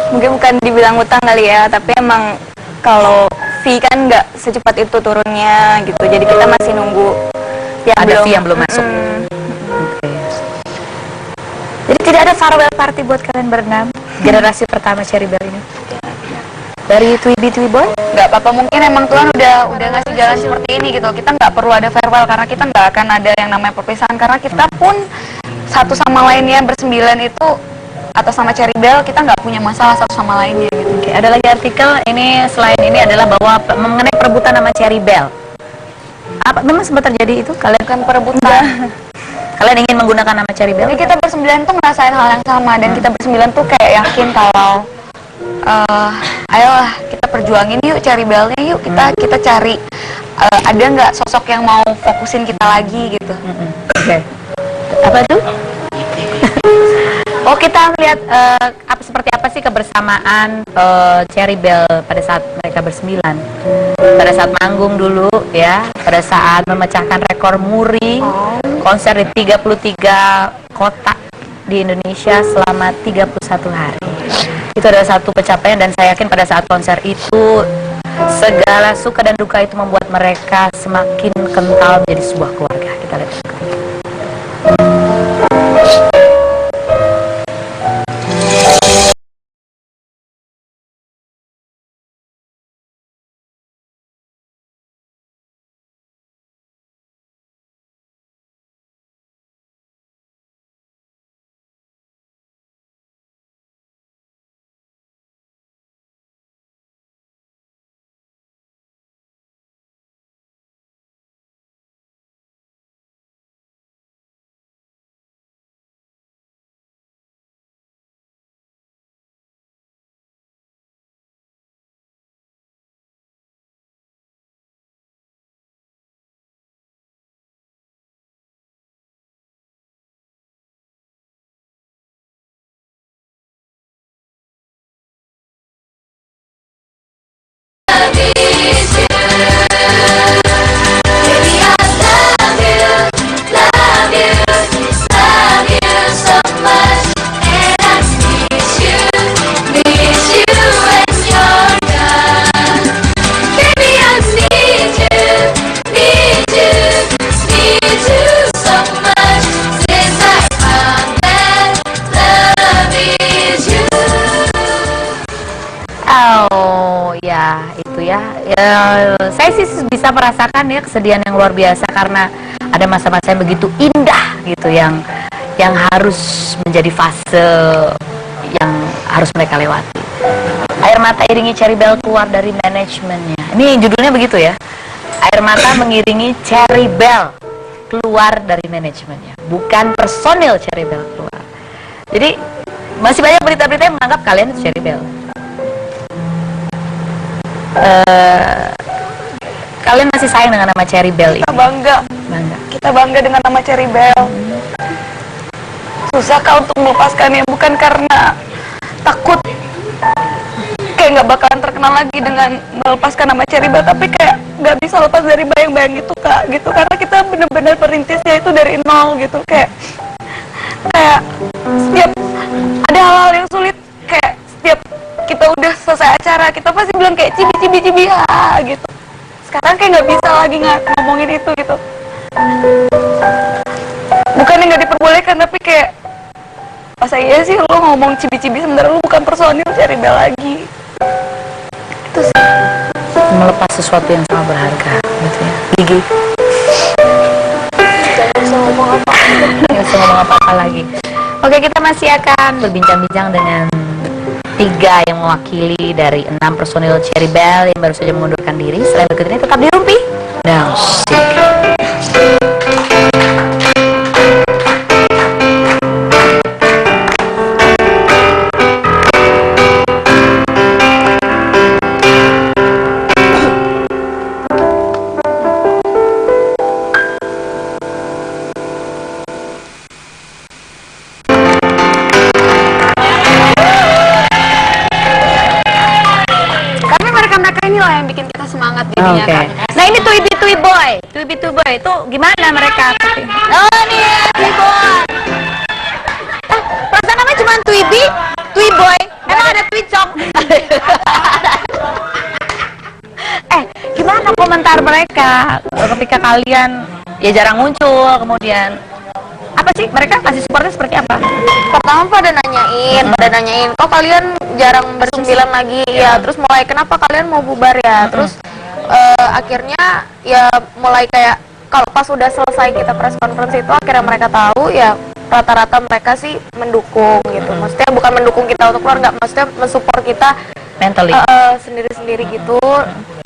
Mungkin bukan dibilang utang kali ya, tapi emang kalau fee kan nggak secepat itu turunnya gitu. Jadi kita masih nunggu yang Ada fee yang belum masuk. Oke. Jadi tidak ada farewell party buat kalian berenam generasi pertama Cherry Bell ini? dari Twibi Boy? Nggak apa-apa, mungkin emang Tuhan udah ngasih jalan seperti ini gitu. Kita nggak perlu ada farewell karena kita nggak akan ada yang namanya perpisahan karena kita pun satu sama lainnya bersembilan itu atas nama Cherry Bell kita nggak punya masalah satu sama lainnya gitu. Oke, ada lagi artikel ini selain ini adalah bahwa mengenai perebutan nama Cherry Bell. Apa memang sempat terjadi itu kalian Bukan perebutan. kalian ingin menggunakan nama Cherry Bell? Jadi kita bersembilan tuh ngerasain hal yang sama dan kita bersembilan tuh kayak yakin kalau ayolah kita perjuangin yuk Cherry Bell-nya yuk kita cari ada nggak sosok yang mau fokusin kita lagi gitu. Oke. Apa tuh? Oh, kita melihat seperti apa sih kebersamaan Cherry Bell pada saat mereka bersembilan, pada saat manggung dulu ya, pada saat memecahkan rekor muri konser di 33 kota di Indonesia selama 31 hari. Itu adalah satu pencapaian dan saya yakin pada saat konser itu segala suka dan duka itu membuat mereka semakin kental menjadi sebuah keluarga. Kita lihat. Saya sih bisa merasakan ya kesedihan yang luar biasa karena ada masa-masa yang begitu indah gitu yang harus menjadi fase yang harus mereka lewati. Air mata iringi Cherry Bell keluar dari manajemennya. Ini judulnya begitu ya. Air mata mengiringi Cherry Bell keluar dari manajemennya, bukan personil Cherry Bell keluar. Jadi masih banyak berita-berita yang menganggap kalian itu Cherry Bell. Kalian masih sayang dengan nama Cherry Bell ini? Kita bangga dengan nama Cherry Bell. Susah kau untuk melepaskannya, bukan karena takut kayak nggak bakalan terkenal lagi dengan melepaskan nama Cherry Bell, tapi kayak nggak bisa lepas dari bayang-bayang itu kak gitu, karena kita benar-benar perintisnya itu dari nol gitu, kayak setiap ada hal-hal yang sulit, kayak setiap kita udah selesai acara kita pasti bilang kayak cibi gitu. Sekarang kayak nggak bisa lagi ngomongin itu gitu. Bukannya nggak diperbolehkan, tapi kayak masa iya sih lo ngomong cibi-cibi sementara lo bukan personil Cherry Bell lagi. Itu sih melepas sesuatu yang sangat berharga gitu ya. Gigi nggak bisa ngomong apa-apa lagi. Oke, kita masih akan berbincang-bincang dengan 3 yang mewakili dari 6 personil Cherry Bell yang baru saja mengundurkan diri. Selain berikut ini tetap di Rumpi Musik. jadinya kan. Nah ini Twibi Boy itu gimana mereka? Oh nih Twibi Boy. Perasaan namanya cuma Twibi Boy. Emang ada Twicok? Gimana komentar mereka ketika kalian ya jarang muncul, kemudian Apa sih mereka kasih supportnya seperti apa? Pertama pada nanyain, kok kalian jarang bersembilan lagi ya, terus mulai kenapa kalian mau bubar ya, terus akhirnya ya mulai kayak kalau pas udah selesai kita press conference itu akhirnya mereka tahu ya rata-rata mereka sih mendukung gitu, maksudnya bukan mendukung kita untuk keluar, nggak, maksudnya mensupport kita Mentally. sendiri-sendiri gitu,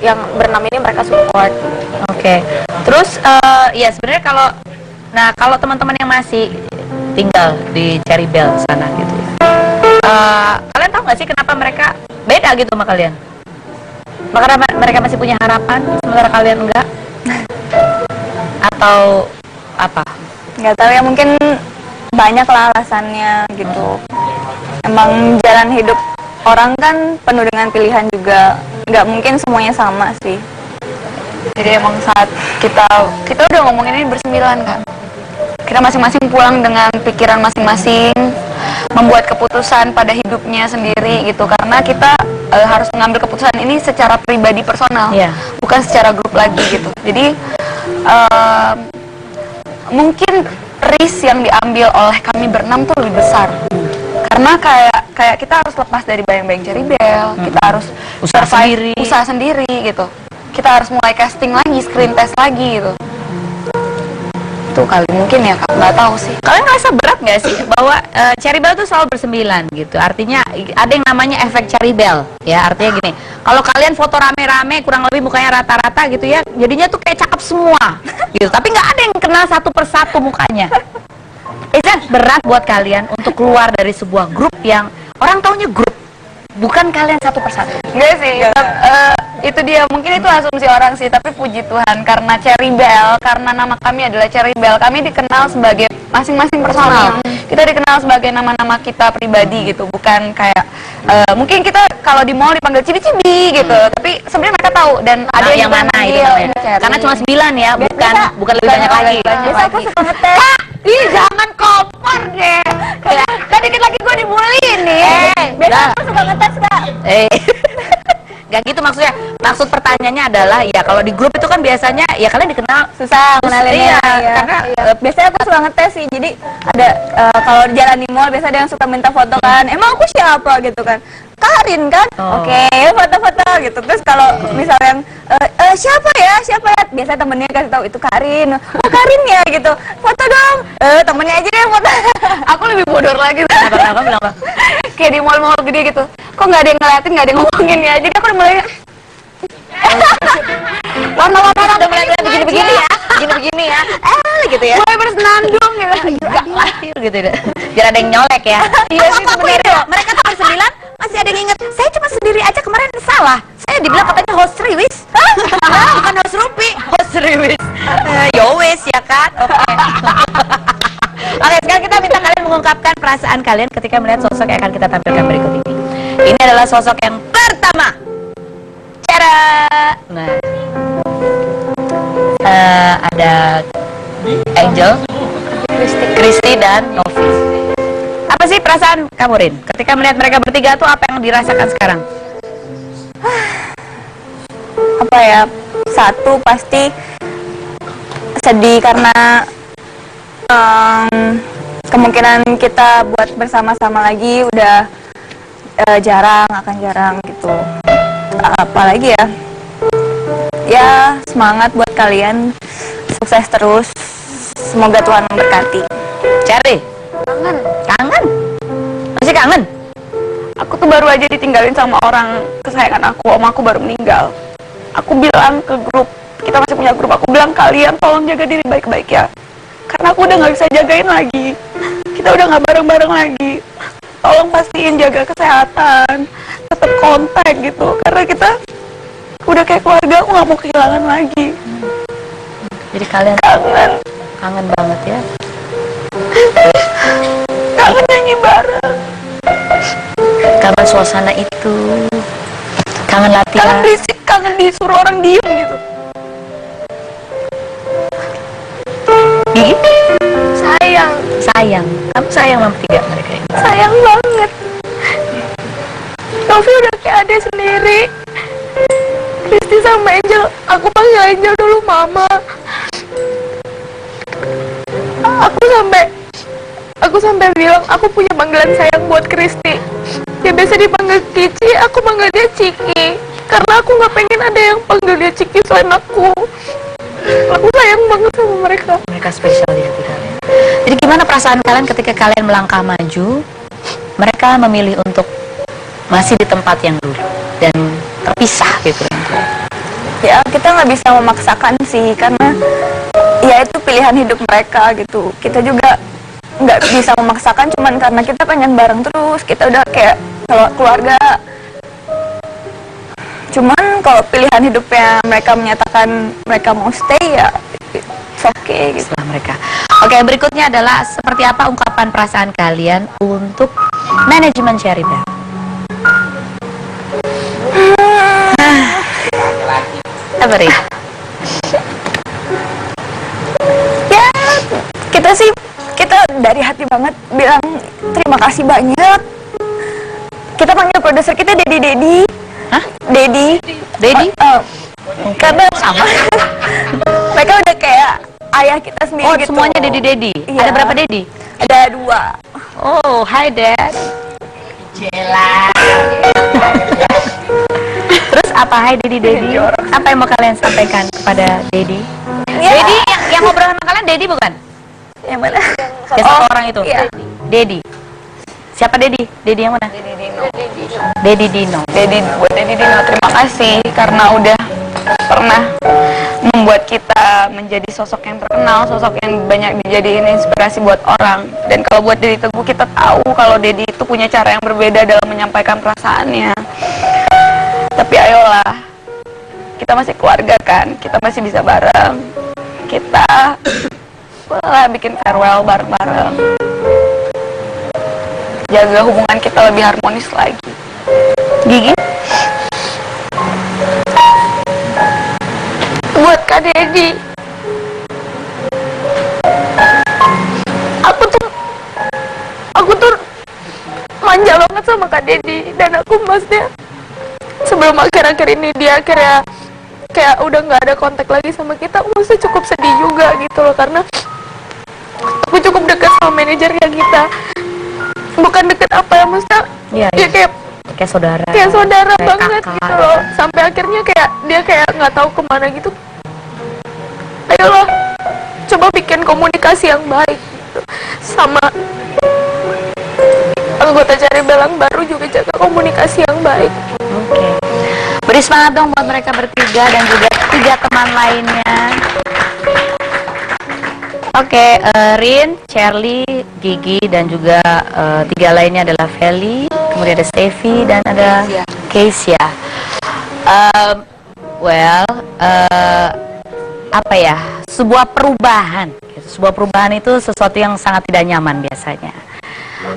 yang berenam ini mereka support. Oke. Terus ya sebenarnya kalau teman-teman yang masih tinggal di Cherry Bell sana gitu ya. Kalian tahu nggak sih kenapa mereka beda gitu sama kalian? Karena mereka masih punya harapan sementara kalian enggak? Atau apa? Nggak tahu ya, mungkin banyak lah alasannya gitu. Emang jalan hidup orang kan penuh dengan pilihan juga, nggak mungkin semuanya sama sih. Jadi emang saat kita udah ngomongin ini bersembilan kan, kita masing-masing pulang dengan pikiran masing-masing, membuat keputusan pada hidupnya sendiri gitu, karena kita harus mengambil keputusan ini secara pribadi personal, Iya. bukan secara grup lagi gitu. Jadi mungkin risk yang diambil oleh kami berenam tuh lebih besar, karena kayak kita harus lepas dari bayang-bayang Cherry Bell, kita harus usaha sendiri gitu, kita harus mulai casting lagi, screen test lagi gitu. Itu kali mungkin ya Kak, nggak tahu sih. Kalian ngerasa berat nggak sih bahwa Cherry Bell tuh selalu bersembilan gitu? Artinya ada yang namanya efek Cherry Bell ya. Artinya gini, kalau kalian foto rame-rame kurang lebih mukanya rata-rata gitu ya, jadinya tuh kayak cakep semua gitu. Tapi nggak ada yang kenal satu persatu mukanya. Itu berat buat kalian untuk keluar dari sebuah grup yang orang taunya grup, bukan kalian satu persatu. Enggak sih, itu dia, mungkin itu asumsi orang sih, tapi puji Tuhan karena Cherry Bell, karena nama kami adalah Cherry Bell, kami dikenal sebagai masing-masing personal. Kita dikenal sebagai nama-nama kita pribadi gitu, bukan kayak mungkin kita kalau di mall dipanggil Cibi-Cibi gitu, tapi sebenarnya mereka tahu dan ada yang mana itu namanya? Karena cuma 9 ya, bukan lebih banyak lagi. Biasa aku suka ngetes. Ih, jangan koper deh. Kan dikit lagi gue dibully nih. Biasa aku suka ngetes Kak. Gak gitu maksudnya. Maksud pertanyaannya adalah ya kalau di grup itu kan biasanya ya kalian dikenal Susah kenalinnya. Iya, karena biasanya aku suka ngetes sih. Jadi ada kalau di jalan di mall biasa ada yang suka minta foto kan. Emang aku siapa gitu kan? Karin kan? Oke, foto-foto gitu. Terus kalau misalnya siapa ya? Biasa temennya kasih tahu itu Karin. Oh, Karin ya gitu. Foto dong. Temennya aja deh foto. Aku lebih bodoh lagi. Kenapa bilang apa? Kayak di mall-mall gede gitu. Kok nggak ada yang ngeliatin, nggak ada yang ngomongin ya. Jadi aku udah mulai warna-warna Udah mulai begini-begini ya. Begini-begini ya. Gitu ya. mulai bersenandung gitu. Enggak lah gitu deh. Biar ada yang nyolek ya. Iya sih sebenarnya. Mereka tuh bersembilan masih ada yang inget. Saya cuma sendiri aja kemarin salah. Saya dibilang katanya host Riwis. Bukan host Rupi, host Riwis. Yowes ya kan. Oke. Oke, sekarang kita minta kalian mengungkapkan perasaan kalian ketika melihat sosok yang akan kita tampilkan berikut ini. Ini adalah sosok yang pertama. Cara. Nah. Ada Angel, Kristi dan Novi. Apa sih perasaan kamu, Rin? Ketika melihat mereka bertiga tuh apa yang dirasakan sekarang? Apa ya, satu pasti sedih karena kemungkinan kita buat bersama-sama lagi udah akan jarang gitu. Apalagi ya semangat buat kalian, sukses terus, semoga Tuhan memberkati. Cherry, kangen, masih kangen? Aku tuh baru aja ditinggalin sama orang kesayangan aku, om aku baru meninggal. Aku bilang ke grup, kita masih punya grup, aku bilang kalian tolong jaga diri baik-baik ya, karena aku udah nggak bisa jagain lagi, kita udah nggak bareng-bareng lagi. Tolong pastiin jaga kesehatan, tetap kontak gitu, karena kita udah kayak keluarga, aku nggak mau kehilangan lagi. Jadi kalian kangen banget ya? Kangen nyanyi bareng, Kangen suasana itu, kangen kangen latihan. berisik, kangen disuruh orang diem gitu. Gigi? Sayang, Kamu sayang sama tiga mereka ini? sayang banget. Novi udah kayak adik sendiri. Kristi sama Angel, aku panggil Angel dulu mama. Aku sampai aku sampai bilang aku punya panggilan sayang buat Kristi. Dia biasa dipanggil Cici, aku panggil dia Ciki. Karena aku nggak pengen ada yang panggil dia Ciki selain aku. Aku sayang banget sama mereka. Mereka spesial di hati kalian. Jadi gimana perasaan kalian ketika kalian melangkah maju, mereka memilih untuk masih di tempat yang dulu dan terpisah gitu? Ya kita nggak bisa memaksakan sih, karena ya itu pilihan hidup mereka gitu. Kita juga nggak bisa memaksakan, cuman karena kita pengen bareng terus. Kita udah kayak kalau keluarga. Cuman kalau pilihan hidupnya mereka menyatakan mereka mau stay, ya it's okay gitu. Setelah mereka. Oke, berikutnya adalah seperti apa ungkapan perasaan kalian untuk manajemen Cherry Belle? Apa Rin? Ya kita dari hati banget bilang terima kasih banyak. Kita panggil produser kita Dedi. Hah? Dedi. Karena sama. Mereka udah kayak ayah kita sendiri Oh, gitu. semuanya Dedi. Iya. Ada berapa Dedi? Ada 2. Oh, hi Dad. Terus apa hai Dedi? Apa yang mau kalian sampaikan kepada Dedi? Iya. Dedi yang ngobrol sama kalian Dedi bukan? Yang mana? Yang satu orang itu? Iya. Dedi. Siapa Dedi? Dedi yang mana? Dedi Dino. Buat Dedi Dino, terima kasih karena udah pernah membuat kita menjadi sosok yang terkenal, sosok yang banyak dijadiin inspirasi buat orang. Dan kalau buat Dedi Teguh, kita tahu kalau Dedi itu punya cara yang berbeda dalam menyampaikan perasaannya. Tapi ayolah, kita masih keluarga kan, kita masih bisa bareng. Kita boleh bikin farewell bareng-bareng. Jaga hubungan kita lebih harmonis lagi. Gigi? Buat Kak Dedi, aku tuh manja banget sama Kak Dedi. Dan aku maksudnya sebelum akhir-akhir ini dia akhirnya kayak udah nggak ada kontak lagi sama kita, aku maksudnya cukup sedih juga gitu loh, karena aku cukup dekat sama manajernya kita. Bukan deket apa ya, maksudnya Iya, dia iya. kayak saudara. kayak saudara Kayak banget kakak, gitu loh. Sampai akhirnya kayak dia kayak nggak tahu kemana gitu. Ayolah, coba bikin komunikasi yang baik gitu. Sama anggota Cherry Belle yang baru juga jaga komunikasi yang baik. Oke. Beri semangat dong buat mereka bertiga dan juga 3 teman lainnya. Oke, Rin, Cherly, Gigi, dan juga 3 lainnya adalah Feli, kemudian ada Steffi, dan ada Keisha. Apa ya? Sebuah perubahan. Sebuah perubahan itu sesuatu yang sangat tidak nyaman biasanya.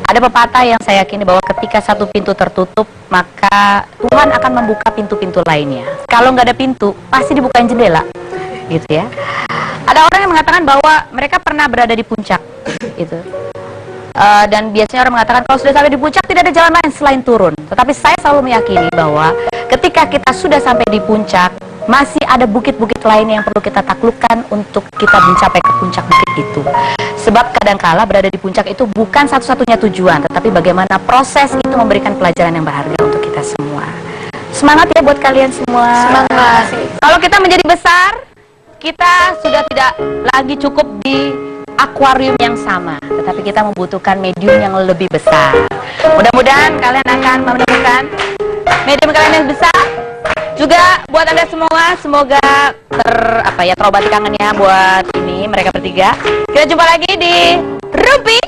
Ada pepatah yang saya yakini bahwa ketika satu pintu tertutup, maka Tuhan akan membuka pintu-pintu lainnya. Kalau nggak ada pintu, pasti dibukain jendela, gitu ya. Ada orang yang mengatakan bahwa mereka pernah berada di puncak, gitu. Dan biasanya orang mengatakan kalau sudah sampai di puncak tidak ada jalan lain selain turun. Tetapi saya selalu meyakini bahwa ketika kita sudah sampai di puncak, masih ada bukit-bukit lain yang perlu kita taklukkan untuk kita mencapai ke puncak bukit itu. Sebab kadangkala berada di puncak itu bukan satu-satunya tujuan, tetapi bagaimana proses itu memberikan pelajaran yang berharga untuk kita semua. Semangat ya buat kalian semua. Semangat. Kalau kita menjadi besar, kita sudah tidak lagi cukup di akuarium yang sama, tetapi kita membutuhkan medium yang lebih besar. Mudah-mudahan kalian akan menemukan medium kalian yang besar. Juga buat Anda semua, semoga terobati kangennya buat ini mereka bertiga. Kita jumpa lagi di Rumpi